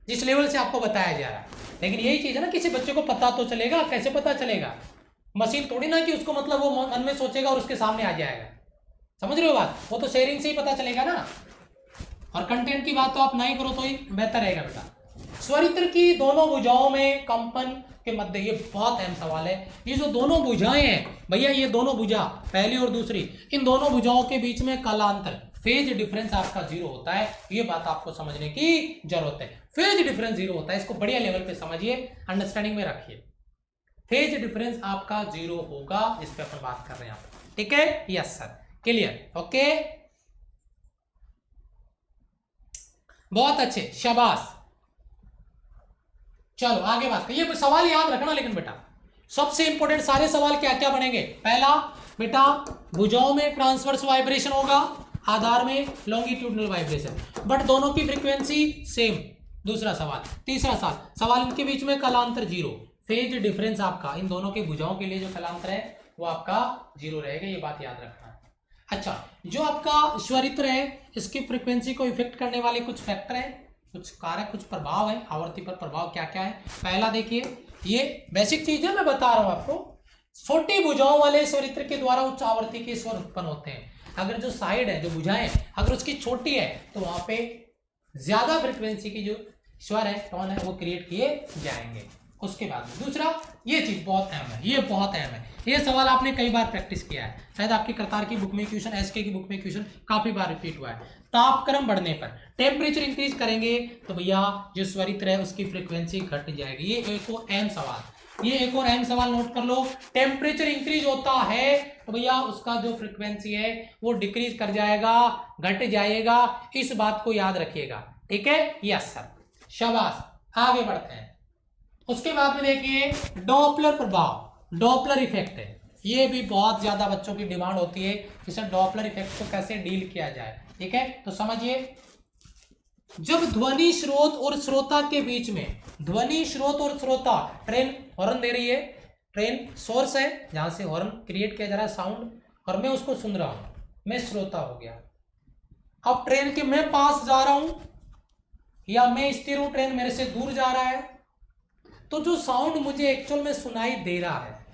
जिस लेवल से आपको बताया जा रहा है। लेकिन यही चीज है ना, किसी बच्चे को पता तो चलेगा। कैसे पता चलेगा? मशीन थोड़ी ना कि उसको मतलब वो मन में सोचेगा और उसके सामने आ जाएगा। समझ रहे हो बात? वो तो शेयरिंग से ही पता चलेगा ना। और कंटेंट की बात तो आप नहीं करो तो ही बेहतर रहेगा बेटा। स्वरित्र की दोनों भुजाओं में कंपन के मध्य, ये बहुत अहम सवाल है। ये जो दोनों भुजाएं हैं भैया, ये दोनों भुजा पहली और दूसरी, इन दोनों भुजाओं के बीच में कालांतर, फेज डिफरेंस आपका 0 होता है। ये बात आपको समझने की जरूरत है। फेज डिफरेंस 0 होता है, इसको बढ़िया लेवल पे समझिए, अंडरस्टैंडिंग में रखिए। फेज डिफरेंस आपका 0 होगा, जिस पे अपन बात कर रहे हैं। ठीक है, यस सर, क्लियर, ओके, बहुत अच्छे, शाबाश। चलो आगे बात करिए। ये सवाल याद रखना लेकिन बेटा, सबसे इंपॉर्टेंट सारे सवाल क्या क्या बनेंगे। पहला बेटा, भुजाओं में ट्रांसवर्स वाइब्रेशन होगा, आधार में लॉन्गिट्यूडनल वाइब्रेशन, बट दोनों की फ्रीक्वेंसी सेम। दूसरा सवाल, तीसरा सवाल इनके बीच में कलांतर 0। फेज डिफरेंस आपका इन दोनों के भुजाओं के लिए जो कलांतर है वो आपका 0 रहेगा, ये बात याद रखना है। अच्छा, जो आपका स्वरित्र है, इसकी फ्रीक्वेंसी को इफेक्ट करने वाले कुछ फैक्टर हैं, कुछ कारक, कुछ प्रभाव है, आवृत्ति पर प्रभाव क्या क्या है। पहला देखिए, ये बेसिक चीज है, मैं बता रहा हूं आपको। छोटी भुजाओं वाले स्वरित्र के द्वारा उच्च आवृत्ति के स्वर उत्पन्न होते हैं। अगर जो साइड है, जो भुजाएं अगर उसकी छोटी है तो वहां पे ज्यादा फ्रीक्वेंसी की जो स्वर है, टोन है, वो क्रिएट किए जाएंगे। उसके बाद दूसरा, ये चीज बहुत अहम है, ये बहुत अहम है। ये सवाल आपने कई बार प्रैक्टिस किया है, शायद आपकी करतार की बुक में क्वेश्चन, एसके की बुक में क्वेश्चन काफी बार रिपीट हुआ है। तापक्रम बढ़ने पर, टेम्परेचर इंक्रीज करेंगे तो भैया जो स्वरित्र है उसकी फ्रीक्वेंसी घट जाएगी। ये एक और अहम सवाल, ये एक और अहम सवाल नोट कर लो। टेम्परेचर इंक्रीज होता है तो भैया उसका जो फ्रीक्वेंसी है वो डिक्रीज कर जाएगा, घट जाएगा। इस बात को याद रखिएगा। ठीक है, यस सर, शाबाश। आगे बढ़ते हैं। उसके बाद में देखिए डॉपलर प्रभाव, डॉपलर इफेक्ट है। ये भी बहुत ज्यादा बच्चों की डिमांड होती है, इसे डॉपलर इफेक्ट को कैसे डील किया जाए। ठीक है, तो समझिए, जब ध्वनि स्रोत और श्रोता के बीच में, ध्वनि स्रोत और श्रोता, ट्रेन हॉर्न दे रही है, ट्रेन सोर्स है जहां से हॉर्न क्रिएट किया जा रहा है साउंड, और मैं उसको सुन रहा हूं, मैं श्रोता हो गया। अब ट्रेन के मैं पास जा रहा हूं या मैं स्थिर हूं, ट्रेन मेरे से दूर जा रहा है, तो जो साउंड मुझे एक्चुअल में सुनाई दे रहा है,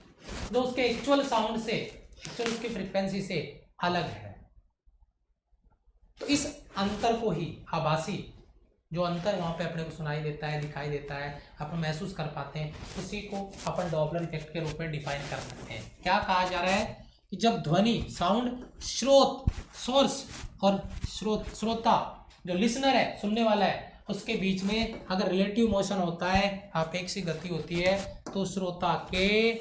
जो उसके एक्चुअल साउंड से, एक्चुअल उसकी फ्रीक्वेंसी से अलग है। तो इस अंतर को ही, आभासी जो अंतर वहां पे अपने को सुनाई देता है, दिखाई देता है, अपन महसूस कर पाते हैं, उसी को अपन डॉपलर इफेक्ट के रूप में डिफाइन कर सकते हैं। क्या कहा जा रहा है कि जब ध्वनि, साउंड, स्रोत, सोर्स और श्रोता जो लिसनर है, सुनने वाला है, उसके बीच में अगर रिलेटिव मोशन होता है, आपेक्षिक गति होती है, तो श्रोता के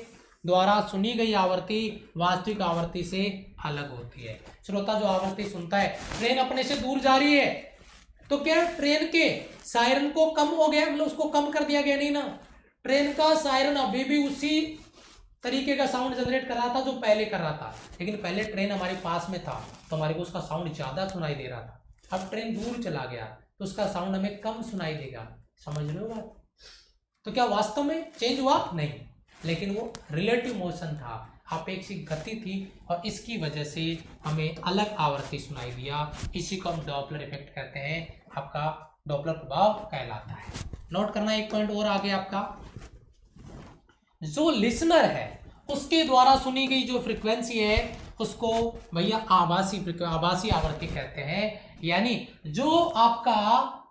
द्वारा सुनी गई आवृत्ति वास्तविक आवृत्ति से अलग होती है। श्रोता जो आवृत्ति सुनता है, ट्रेन अपने से दूर जा रही है तो क्या ट्रेन के सायरन को कम हो गया, मतलब उसको कम कर दिया गया? नहीं ना, ट्रेन का सायरन अभी भी उसी तरीके का साउंड जनरेट कर रहा था जो पहले कर रहा था, लेकिन पहले ट्रेन हमारे पास में था तो हमारे को उसका साउंड ज्यादा सुनाई दे रहा था। अब ट्रेन दूर चला गया तो उसका साउंड हमें कम सुनाई देगा। समझ रहे हो बात? तो क्या वास्तव में चेंज हुआ? नहीं, लेकिन वो रिलेटिव मोशन था, आपेक्षिक गति थी, और इसकी वजह से हमें अलग आवृत्ति सुनाई दिया। इसी को हम डॉपलर इफेक्ट कहते हैं, आपका डॉपलर प्रभाव कहलाता है। नोट करना, एक पॉइंट और आगे आपका, जो लिसनर है उसके द्वारा सुनी गई जो फ्रीक्वेंसी है उसको भैया आभासी आवृत्ति कहते हैं। यानी जो आपका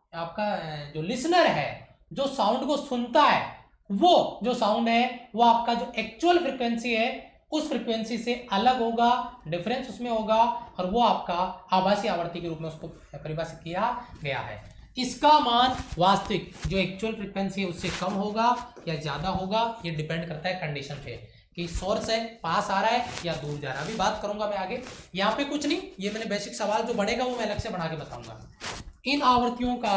जो लिसनर है, जो साउंड को सुनता है, वो जो साउंड है वो आपका जो एक्चुअल फ्रीक्वेंसी है उस फ्रीक्वेंसी से अलग होगा, डिफरेंस उसमें होगा, और वो आपका आभासी आवृत्ति के रूप में उसको परिभाषित किया गया है। इसका मान वास्तविक जो एक्चुअल फ्रीक्वेंसी है उससे कम होगा या ज्यादा होगा, ये डिपेंड करता है कंडीशन पे कि सोर्स है पास आ रहा है या दूर जा रहा है। अभी बात करूंगा मैं आगे, यहाँ पे कुछ नहीं, ये मैंने बेसिक सवाल जो बढ़ेगा वो मैं अलग से बना के बताऊंगा। इन आवृत्तियों का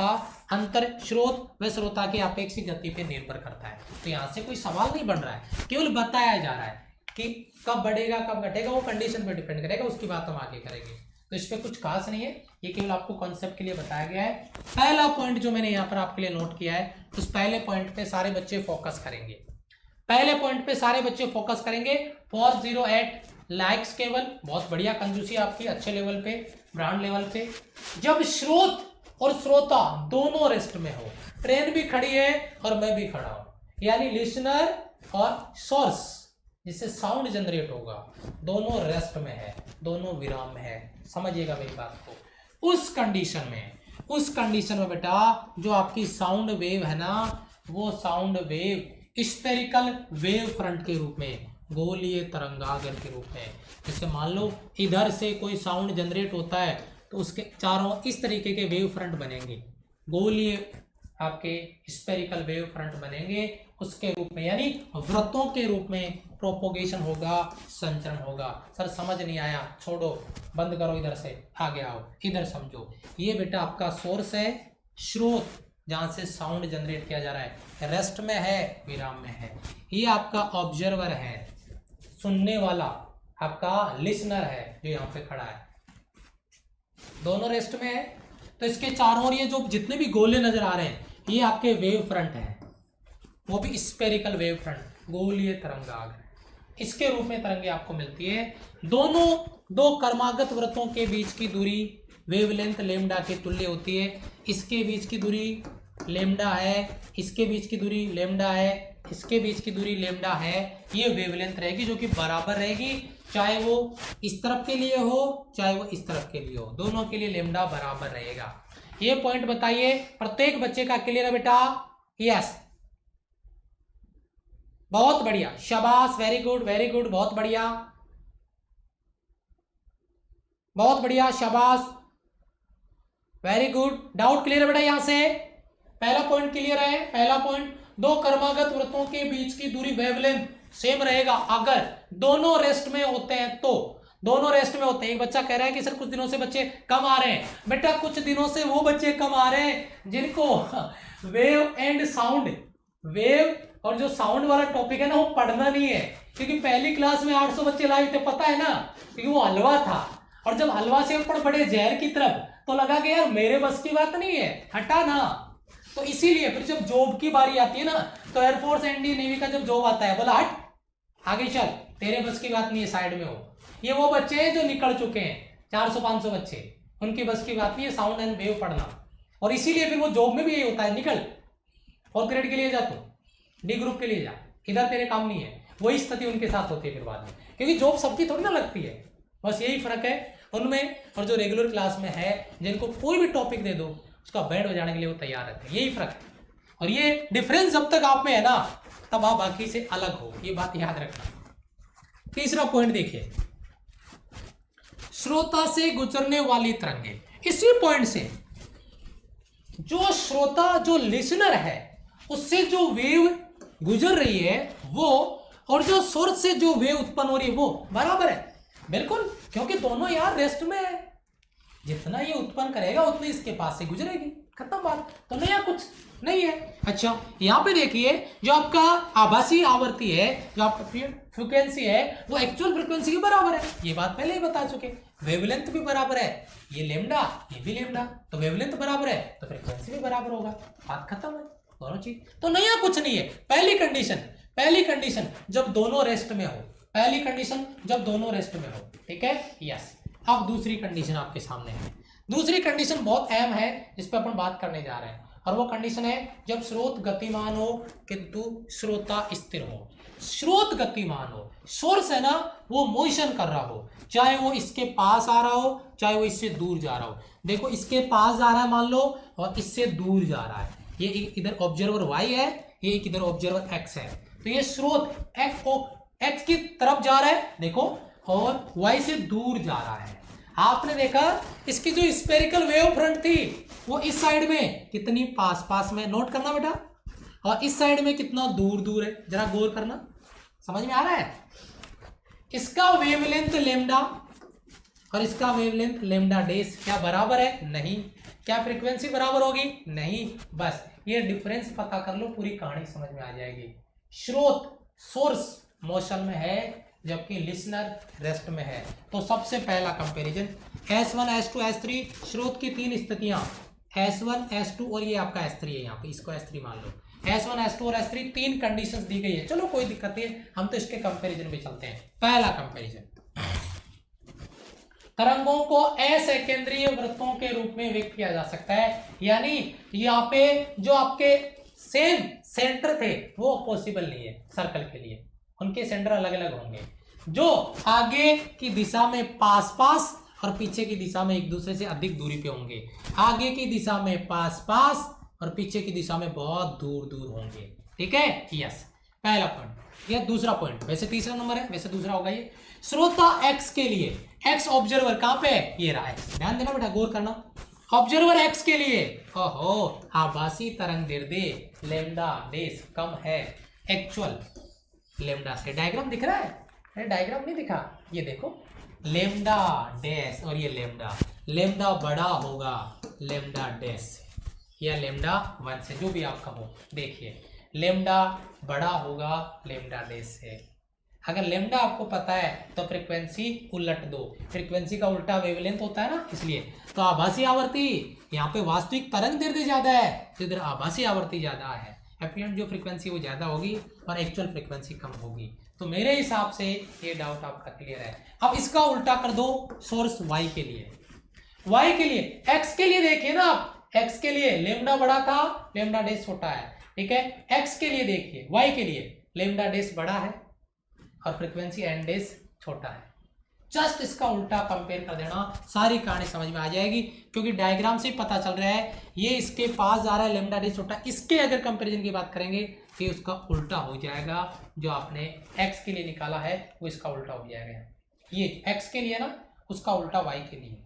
अंतर स्रोत व श्रोता की अपेक्षित गति पे निर्भर करता है। तो यहाँ से कोई सवाल नहीं बन रहा है, केवल बताया जा रहा है कि कब बढ़ेगा कब घटेगा, वो कंडीशन पे डिपेंड करेगा, उसकी बात हम आगे करेंगे। तो इसमें कुछ खास नहीं है, ये केवल आपको कॉन्सेप्ट के लिए बताया गया है। पहला पॉइंट जो मैंने यहाँ पर आपके लिए नोट किया है, उस पहले पॉइंट पे सारे बच्चे फोकस करेंगे। पहले पॉइंट पे सारे बच्चे फोकस करेंगे। 408 लाइक्स केवल, बहुत बढ़िया कंजूसी आपकी, अच्छे लेवल पे, ब्रांड लेवल पे। जब स्रोत और श्रोता दोनों रेस्ट में हो, ट्रेन भी खड़ी है और मैं भी खड़ा हूं, यानी लिसनर और सोर्स जिससे साउंड जनरेट होगा, दोनों रेस्ट में है, दोनों विराम में है, समझिएगा मेरी बात को। उस कंडीशन में बेटा जो आपकी साउंड वेव है ना, वो sound wave spherical wave front के रूप में, गोलीय तरंगागर के रूप में, जैसे मान लो इधर से कोई साउंड जनरेट होता है तो उसके चारों इस तरीके के वेव फ्रंट बनेंगे, गोलीय आपके स्फेरिकल वेव फ्रंट बनेंगे उसके रूप में, यानी वृत्तों के रूप में प्रोपोगेशन होगा, संचरण होगा। सर समझ नहीं आया, छोड़ो, बंद करो, इधर से आगे आओ, इधर समझो। ये बेटा आपका सोर्स है, स्रोत जहां से साउंड जनरेट किया जा रहा है, रेस्ट में है, विराम में है। ये आपका ऑब्जर्वर है, सुनने वाला आपका लिसनर है जो यहाँ पे खड़ा है, दोनों रेस्ट में है। तो इसके चारों ओर ये जो जितने भी गोले नजर आ रहे हैं ये आपके वेव फ्रंट है, वो भी स्फेरिकल वेव फ्रंट, गोलीय तरंगाग्र, इसके रूप में तरंगे आपको मिलती है। दोनों दो कर्मागत वृत्तों के बीच की दूरी वेवलेंथ लेमडा के तुल्य होती है। इसके बीच की दूरी लेमडा है, इसके बीच की दूरी लेमडा है, इसके बीच की दूरी लेमडा है। ये वेवलेंथ रहेगी जो कि बराबर रहेगी, चाहे वो इस तरफ के लिए हो चाहे वो इस तरफ के लिए हो, दोनों के लिए लेमडा बराबर रहेगा। ये पॉइंट बताइए, प्रत्येक बच्चे का क्लियर है बेटा? यस, बहुत बढ़िया, शाबाश, वेरी गुड वेरी गुड, बहुत बढ़िया बहुत बढ़िया, शाबाश, वेरी गुड। डाउट क्लियर है बेटा? यहां से पहला पॉइंट क्लियर है। पहला पॉइंट, दो कर्मागत वृत्तों के बीच की दूरी वेवलेंथ सेम रहेगा अगर दोनों रेस्ट में होते हैं तो। दोनों रेस्ट में होते हैं। एक बच्चा कह रहा है कि सर कुछ दिनों से बच्चे कम आ रहे हैं। बेटा कुछ दिनों से वो बच्चे कम आ रहे हैं जिनको वेव एंड साउंड, वेव और जो साउंड वाला टॉपिक है ना वो पढ़ना नहीं है, क्योंकि पहली क्लास में 800 बच्चे लाए थे, पता है ना, क्योंकि वो हलवा था। और जब हलवा से ऊपर बढ़े जहर की तरफ तो लगा कि यार मेरे बस की बात नहीं है, हटा ना। तो इसीलिए फिर जब जॉब की बारी आती है ना, तो एयरफोर्स एंडी नेवी का जब जॉब आता है, बोला हट आगे चल, तेरे बस की बात नहीं है, साइड में हो। ये वो बच्चे हैं जो निकल चुके हैं, 400-500 बच्चे, उनकी बस की बात नहीं है साउंड एंड वेव पढ़ना। और इसीलिए फिर वो जॉब में भी यही होता है, निकल और ग्रेड के लिए जा, तू डी ग्रुप के लिए जा, इधर तेरे काम नहीं है। वही स्थिति उनके साथ होती है फिर बाद में, क्योंकि जॉब सबकी थोड़ी ना लगती है, बस यही फर्क है उनमें और जो रेगुलर क्लास में है, जिनको कोई भी टॉपिक दे दो उसका बैंड बजाने के लिए वो तैयार रहते हैं, यही फर्क है। और ये डिफरेंस जब तक आप में है ना, तब आप बाकी से अलग हो, ये बात याद रखना। तीसरा पॉइंट देखिए, श्रोता से गुजरने वाली तरंगे। इसी पॉइंट से जो श्रोता, जो लिसनर है, उससे जो वेव गुजर रही है वो, और जो सोर्स से जो वेव उत्पन्न हो रही है वो बराबर है, बिल्कुल, क्योंकि दोनों यार रेस्ट में है। जितना ये उत्पन्न करेगा उतनी इसके पास से गुजरेगी, खत्म बात। तो नया कुछ नहीं है। अच्छा, यहां पे देखिए, जो आपका आभासी आवृत्ति है, जो आपका फ्रीक्वेंसी है, वो एक्चुअल फ्रीक्वेंसी के बराबर है, ये बात पहले ही बता चुके। वेवलेंथ भी बराबर है, ये लेमडा ये भी लेमडा, तो वेवलेंथ बराबर है तो फ्रीक्वेंसी भी बराबर होगा, बात खत्म है, दोनों चीज। तो नया कुछ नहीं है। पहली कंडीशन जब दोनों रेस्ट में हो, पहली कंडीशन जब दोनों रेस्ट में हो, ठीक है, यस। अब दूसरी कंडीशन आपके सामने है। दूसरी कंडीशन बहुत अहम है, जिस पर अपन बात करने जा रहे हैं। और वो कंडीशन है जब स्रोत गतिमान हो किंतु श्रोता स्थिर हो। स्रोत गतिमान हो, सोर्स है ना वो मोशन कर रहा हो, चाहे वो इसके पास आ रहा हो चाहे वो इससे दूर जा रहा हो। देखो इसके पास जा रहा है मान लो और इससे दूर जा रहा है, ये इधर ऑब्जर्वर y है, ये इधर ऑब्जर्वर x है, तो ये स्रोत x की तरफ जा रहा है देखो और y से दूर जा रहा है। आपने देखा इसकी जो स्फेरिकल वेव फ्रंट थी वो इस साइड में कितनी पास पास में, नोट करना बेटा, और इस साइड में कितना दूर दूर है, जरा गौर करना, समझ में आ रहा है। इसका वेवलेंथ लेमडा और इसका वेवलेंथ लेमडा डैश क्या बराबर है? नहीं। क्या फ्रीक्वेंसी बराबर होगी? नहीं। बस ये डिफरेंस पता कर लो, पूरी कहानी समझ में आ जाएगी। स्रोत सोर्स मोशन में है जबकि लिसनर रेस्ट में है। तो सबसे पहला कंपैरिजन S1 S2 S3 स्रोत की तीन स्थितियां S1 S2 और ये आपका S3 है, यहाँ पे इसको S3 मान लो। S1 S2 और S3 तीन कंडीशंस दी गई है। चलो कोई दिक्कत नहीं है, हम तो इसके कंपैरिजन पे चलते हैं। पहला कंपैरिजन, तरंगों को असेकेंद्रीय वृत्तों के रूप में व्यक्त किया जा सकता है, यानी यहाँ पे जो आपके सेम सेंटर थे वो पॉसिबल नहीं है सर्कल के लिए, उनके सेंटर अलग अलग होंगे। जो आगे की दिशा में पास पास और पीछे की दिशा में एक दूसरे से अधिक दूरी पे होंगे, आगे की दिशा में पास पास और पीछे की दिशा में बहुत दूर दूर होंगे। ठीक है, यस, पहला पॉइंट। यह दूसरा पॉइंट, वैसे तीसरा नंबर है, वैसे दूसरा होगा ये। श्रोता एक्स के लिए, एक्स ऑब्जर्वर कहां पे है? ये रहा एक्स, ध्यान देना बेटा, गौर करना। ऑब्जर्वर एक्स के लिए ओहो आभासी तरंग दैर्ध्य लेमडा डैश कम है एक्चुअल लेमडा से। डायग्राम दिख रहा है? अरे डायग्राम नहीं दिखा, ये देखो लेमडा डैश और ये लेमडा, लेमडा बड़ा होगा लेमडा डैश से या लेमडा 1 से, जो भी आपका हो। देखिए लेमडा बड़ा होगा लेमडा डैश से। अगर लेमडा आपको पता है तो फ्रीक्वेंसी उलट दो, फ्रीक्वेंसी का उल्टा वेवलेंथ होता है ना, इसलिए। तो आभासी आवर्ती, यहाँ पे वास्तविक तरंग दैर्ध्य ज्यादा है तो इधर आभासी आवर्ती ज्यादा है, एपरेंट जो फ्रीक्वेंसी वो ज्यादा होगी और एक्चुअल फ्रीक्वेंसी कम होगी। तो मेरे हिसाब से ये डाउट आपका क्लियर है। अब इसका उल्टा कर दो सोर्स y के लिए, y के लिए, x के लिए देखिए ना आप, x के लिए लेमडा बड़ा था लेमडा डैश छोटा है, ठीक है। x के लिए देखिए, y के लिए लेमडा डैश बड़ा है और फ्रीक्वेंसी एन डैश छोटा है। जस्ट इसका उल्टा कंपेयर कर देना, सारी कहानी समझ में आ जाएगी, क्योंकि डायग्राम से पता चल रहा है ये इसके पास जा रहा है लेमडा डैश छोटा। इसके अगर कंपैरिजन की बात करेंगे तो उसका उल्टा हो जाएगा, जो आपने x के लिए निकाला है वो इसका उल्टा हो जाएगा। ये x के लिए ना, उसका उल्टा y के लिए।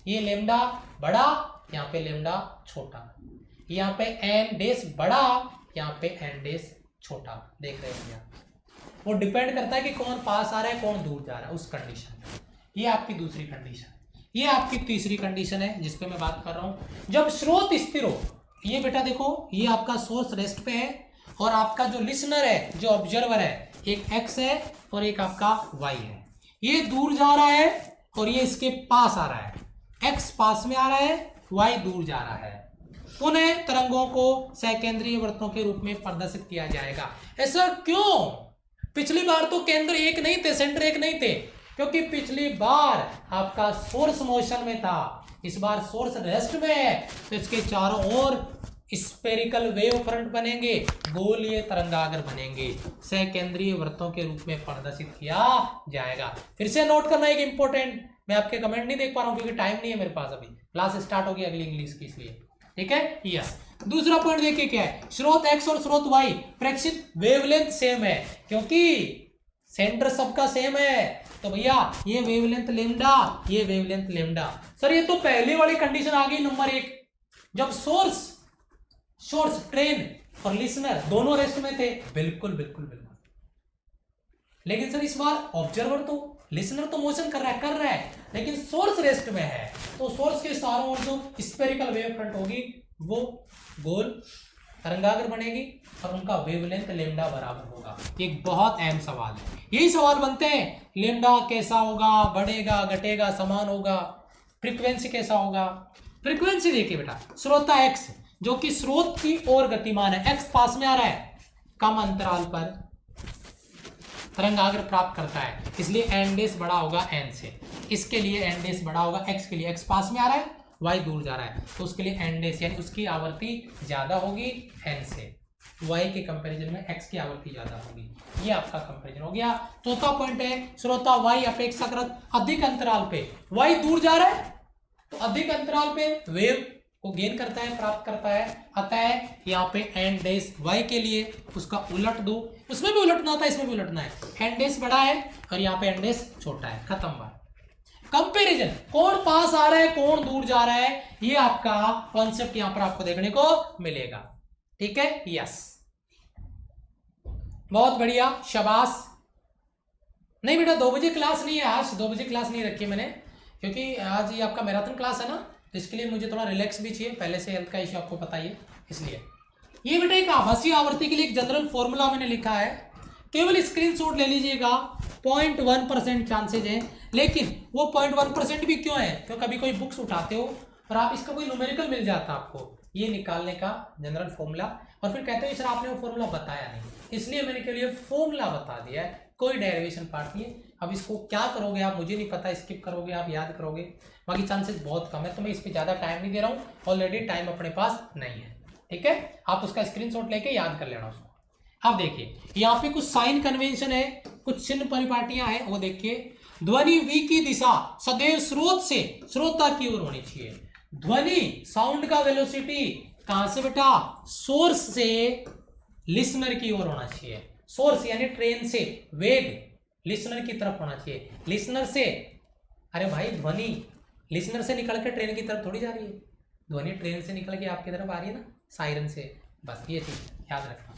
ये लेमडा बड़ा, यहाँ पे लेमडा छोटा, यहाँ पे एन डैश बड़ा, यहाँ पे एन डैश छोटा। देख रहे हैं आप, वो डिपेंड करता है कि कौन पास आ रहा है कौन दूर जा रहा है उस कंडीशन में। ये आपकी दूसरी कंडीशन। ये आपकी तीसरी कंडीशन है जिस पे मैं बात कर रहा हूं, जब स्रोत स्थिर हो। ये बेटा देखो, ये आपका सोर्स रेस्ट पे है और आपका जो लिसनर है, जो ऑब्जर्वर है, एक x है और एक आपका y है। ये दूर जा रहा है और ये इसके पास आ रहा है, x पास में आ रहा है, y दूर जा रहा है। उन्हें तरंगों को सकेंद्रीय वृत्तों के रूप में प्रदर्शित किया जाएगा। ऐसा क्यों? पिछली बार तो केंद्र एक नहीं थे, सेंटर एक नहीं थे, क्योंकि पिछली बार आपका सोर्स मोशन में था, इस बार सोर्स रेस्ट में है, तो इसके चारों ओर स्फेरिकल वेव फ्रंट बनेंगे, गोलीय तरंगाग्र बनेंगे, सकेंद्रीय वृत्तों के रूप में प्रदर्शित किया जाएगा। फिर से नोट करना एक इंपॉर्टेंट, मैं आपके कमेंट नहीं देख पा रहा हूं क्योंकि टाइम नहीं है मेरे पास, अभी क्लास स्टार्ट होगी अगली इंग्लिश की, इसलिए। ठीक है, यस। दूसरा पॉइंट देखिए क्या है, स्रोत x और स्रोत y प्रेक्षित वेवलेंथ सेम है, क्योंकि सेंटर सबका सेम है, तो भैया ये वेवलेंथ लेमडा, ये वेवलेंथ लेमडा। सर ये तो पहले वाली कंडीशन आ गई नंबर 1, जब सोर्स ट्रेन और लिसनर दोनों रेस्ट में थे। बिल्कुल बिल्कुल बिल्कुल, लेकिन सर इस बार ऑब्जर्वर तो, लिसनर तो मोशन कर रहा है लेकिन सोर्स रेस्ट में है, तो सोर्स के चारों ओर जो स्फेरिकल वेव फ्रंट होगी वो गोल तरंगाग्र बनेगी और उनका वेवलेंथ लेमडा बराबर होगा। एक बहुत अहम सवाल है, यही सवाल बनते हैं, लेमडा कैसा होगा, बढ़ेगा घटेगा समान होगा, फ्रीक्वेंसी कैसा होगा। फ्रीक्वेंसी देखिए बेटा, स्रोता x जो कि स्रोत की ओर गतिमान है, x पास में आ रहा है, कम अंतराल पर तरंगाग्र प्राप्त करता है, इसलिए एन डैश बड़ा होगा n से। इसके लिए एन डैश बड़ा होगा, x के लिए x पास में आ रहा है y दूर जा रहा है तो उसके लिए n डैश यानी उसकी आवृत्ति ज्यादा होगी n से, y के कंपैरिजन में x की आवृत्ति ज्यादा होगी। ये आपका कंपैरिजन हो गया। चौथा पॉइंट है श्रोता y अपेक्षाकृत अधिक अंतराल पे, y दूर जा रहा है तो अधिक अंतराल पे वेव को गेन करता है, प्राप्त करता है, अतः यहाँ पे n डैश y के लिए उसका उलट दो, उसमें भी उलटना था इसमें भी उलटना है, n डैश बड़ा है और यहाँ पे n डैश छोटा है, खत्म बात। कंपैरिजन, कौन पास आ रहा है कौन दूर जा रहा है, ये आपका कॉन्सेप्ट यहाँ पर आपको देखने को मिलेगा। ठीक है, यस, बहुत बढ़िया, शाबाश। नहीं बेटा 2 बजे क्लास नहीं है, आज 2 बजे क्लास नहीं रखी मैंने, क्योंकि आज ये आपका मैराथन क्लास है ना, तो इसके लिए मुझे थोड़ा रिलैक्स भी चाहिए, पहले से हेल्थ का इश्यू आपको पता ही है इसलिए। ये बेटा एक आभासी आवृत्ति के लिए एक जनरल फॉर्मूला मैंने लिखा है, केवल स्क्रीनशॉट ले लीजिएगा। 0.1% चांसेज है, लेकिन वो 0.1% भी क्यों है, क्यों कभी कोई बुक्स उठाते हो और आप इसका कोई न्यूमेरिकल मिल जाता है आपको ये निकालने का जनरल फॉर्मूला, और फिर कहते हो सर आपने वो फॉर्मूला बताया नहीं, इसलिए मैंने के लिए फॉर्मूला बता दिया है, कोई डेरिवेशन पार्ट नहीं है। अब इसको क्या करोगे आप मुझे नहीं पता, स्किप करोगे आप याद करोगे, बाकी चांसेस बहुत कम है, तो मैं इस पर ज़्यादा टाइम नहीं दे रहा हूँ, ऑलरेडी टाइम अपने पास नहीं है। ठीक है, आप उसका स्क्रीनशॉट लेके याद कर लेना उसको। अब देखिए यहाँ पे कुछ साइन कन्वेंशन है, कुछ चिन्ह परिपाटियां हैं, वो देखिए। ध्वनि v की दिशा सदैव स्रोत से श्रोता की ओर होनी चाहिए। ध्वनि साउंड का वेलोसिटी कहां से बेटा, सोर्स से लिसनर की ओर होना चाहिए, सोर्स यानी ट्रेन से वेग लिसनर की तरफ होना चाहिए, लिसनर से, अरे भाई ध्वनि लिसनर से निकल के ट्रेन की तरफ थोड़ी जा रही है, ध्वनि ट्रेन से निकल के आपकी तरफ आ रही है ना, सायरन से, बस ये चीज याद रखना,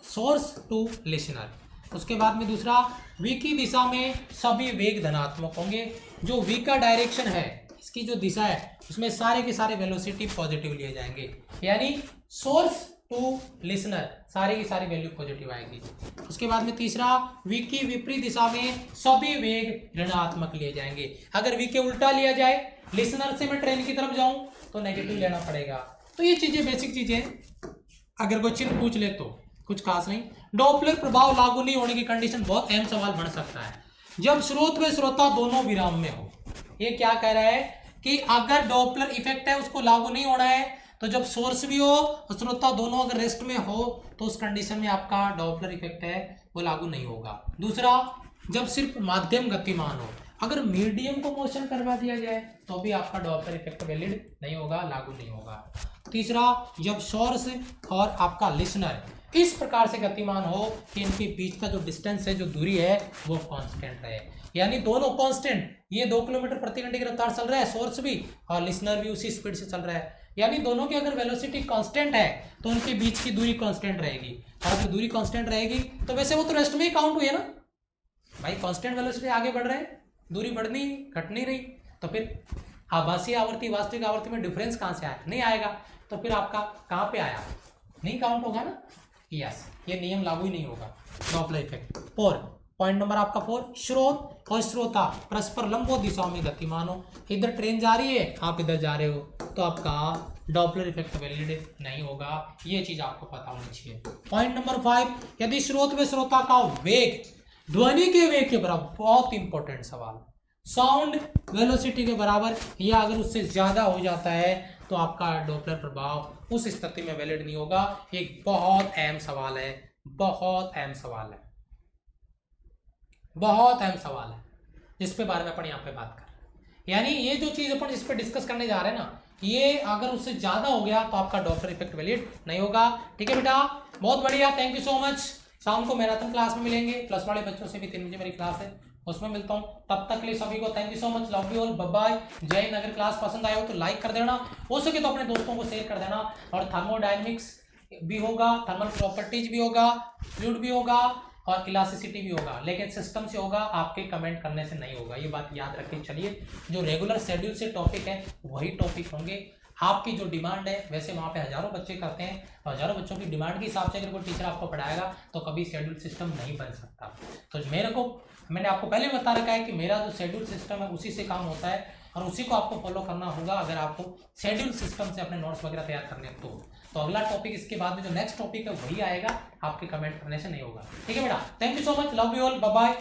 सोर्स टू लिसनर। उसके बाद में दूसरा, v की दिशा में सभी वेग धनात्मक होंगे, जो v का डायरेक्शन है, इसकी जो दिशा है उसमें सारे के सारे वेलोसिटी पॉजिटिव लिए जाएंगे, यानी सोर्स टू लिसनर सारी की सारी वैल्यू पॉजिटिव आएगी। उसके बाद में तीसरा, v की विपरीत दिशा में सभी वेग ऋणात्मक लिए जाएंगे, अगर v के उल्टा लिया जाए, लिसनर से मैं ट्रेन की तरफ जाऊं तो नेगेटिव लेना पड़ेगा। तो ये चीजें बेसिक चीजें, अगर कोई चिन्ह पूछ ले तो कुछ खास नहीं। डॉपलर प्रभाव लागू नहीं होने की कंडीशन, बहुत अहम सवाल बन सकता है, जब स्रोत व श्रोता दोनों विराम में हो। ये क्या कह रहा है कि अगर डॉपलर इफेक्ट है उसको लागू नहीं होना है, तो जब सोर्स भी हो और श्रोता दोनों अगर रेस्ट में हो तो उस कंडीशन में आपका डॉपलर इफेक्ट है वो लागू नहीं होगा। दूसरा, जब सिर्फ माध्यम गतिमान हो, अगर मीडियम को मोशन करवा दिया जाए तो भी आपका डॉपलर इफेक्ट वैलिड नहीं होगा, लागू नहीं होगा। तीसरा, जब सोर्स और आपका लिसनर इस प्रकार से गतिमान हो कि इनके बीच का जो डिस्टेंस है, जो दूरी है, वो कांस्टेंट रहे, यानी दोनों कांस्टेंट, ये 2 किलोमीटर प्रति घंटे की रफ्तार चल रहा है सोर्स भी और लिसनर भी उसी स्पीड से चल रहा है, यानी दोनों की अगर वेलोसिटी कांस्टेंट है तो उनके बीच की दूरी कांस्टेंट रहेगी, और अगर दूरी कांस्टेंट रहेगी तो वैसे वो तो रेस्ट में ही काउंट हुई है ना भाई, कांस्टेंट वेलोसिटी आगे बढ़ रहे हैं, दूरी बढ़नी घट नहीं रही, तो फिर आभासी आवर्ती वास्तविक आवर्ती में डिफरेंस कहाँ से आया, नहीं आएगा, तो फिर आपका कहाँ पे आया, नहीं काउंट होगा ना। यस, ये नियम लागू ही नहीं होगा, डॉपलर इफेक्ट। 4 पॉइंट नंबर आपका 4, स्रोत और श्रोता परस्पर लंबो दिशाओं में गतिमान हो, इधर ट्रेन जा रही है आप इधर जा रहे हो, तो आपका डॉपलर इफेक्ट वैलिड नहीं होगा, ये चीज आपको पता होनी चाहिए। पॉइंट नंबर 5, यदि स्रोत व श्रोता का वेग ध्वनि के वेग के बराबर, बहुत इंपॉर्टेंट सवाल, साउंड वेलोसिटी के बराबर या अगर उससे ज्यादा हो जाता है तो आपका डॉपलर प्रभाव उस स्थिति में वैलिड नहीं होगा। एक बहुत अहम सवाल है, बहुत अहम सवाल है, बहुत अहम सवाल है, जिसपे बारे में अपन यहाँ पे बात कर रहे हैं, यानी ये जो चीज अपन इस पे डिस्कस करने जा रहे हैं ना, ये अगर उससे ज्यादा हो गया तो आपका डॉपलर इफेक्ट वैलिड नहीं होगा। ठीक है बेटा, बहुत बढ़िया, थैंक यू सो मच। शाम को मैराथन क्लास में मिलेंगे, प्लस वाले बच्चों से भी 3 बजे मेरी क्लास है, उसमें मिलता हूँ, तब तक के लिए सभी को thank you so much, love you all, bye bye, जय हिंद। अगर क्लास पसंद आया हो तो लाइक कर देना, हो सके तो अपने दोस्तों को शेयर कर देना, और थर्मोडायनेमिक्स भी होगा, थर्मल प्रॉपर्टीज भी होगा, फ्लूइड भी होगा और इलास्टिसिटी भी होगा, लेकिन सिस्टम से होगा, आपके कमेंट करने से नहीं होगा, ये बात याद रखिए। चलिए, जो रेगुलर शेड्यूल से टॉपिक है वही टॉपिक होंगे, आपकी जो डिमांड है, वैसे वहाँ पे हजारों बच्चे करते हैं, हजारों बच्चों की डिमांड के हिसाब से अगर कोई टीचर आपको पढ़ाएगा तो कभी शेड्यूल सिस्टम नहीं बन सकता। तो मैंने आपको पहले बता रखा है कि मेरा जो शेड्यूल सिस्टम है उसी से काम होता है, और उसी को आपको फॉलो करना होगा अगर आपको शेड्यूल सिस्टम से अपने नोट्स वगैरह तैयार करने हैं तो अगला टॉपिक, इसके बाद में जो नेक्स्ट टॉपिक है वही आएगा, आपके कमेंट करने से नहीं होगा। ठीक है बेटा, thank you so much, love you all, bye bye.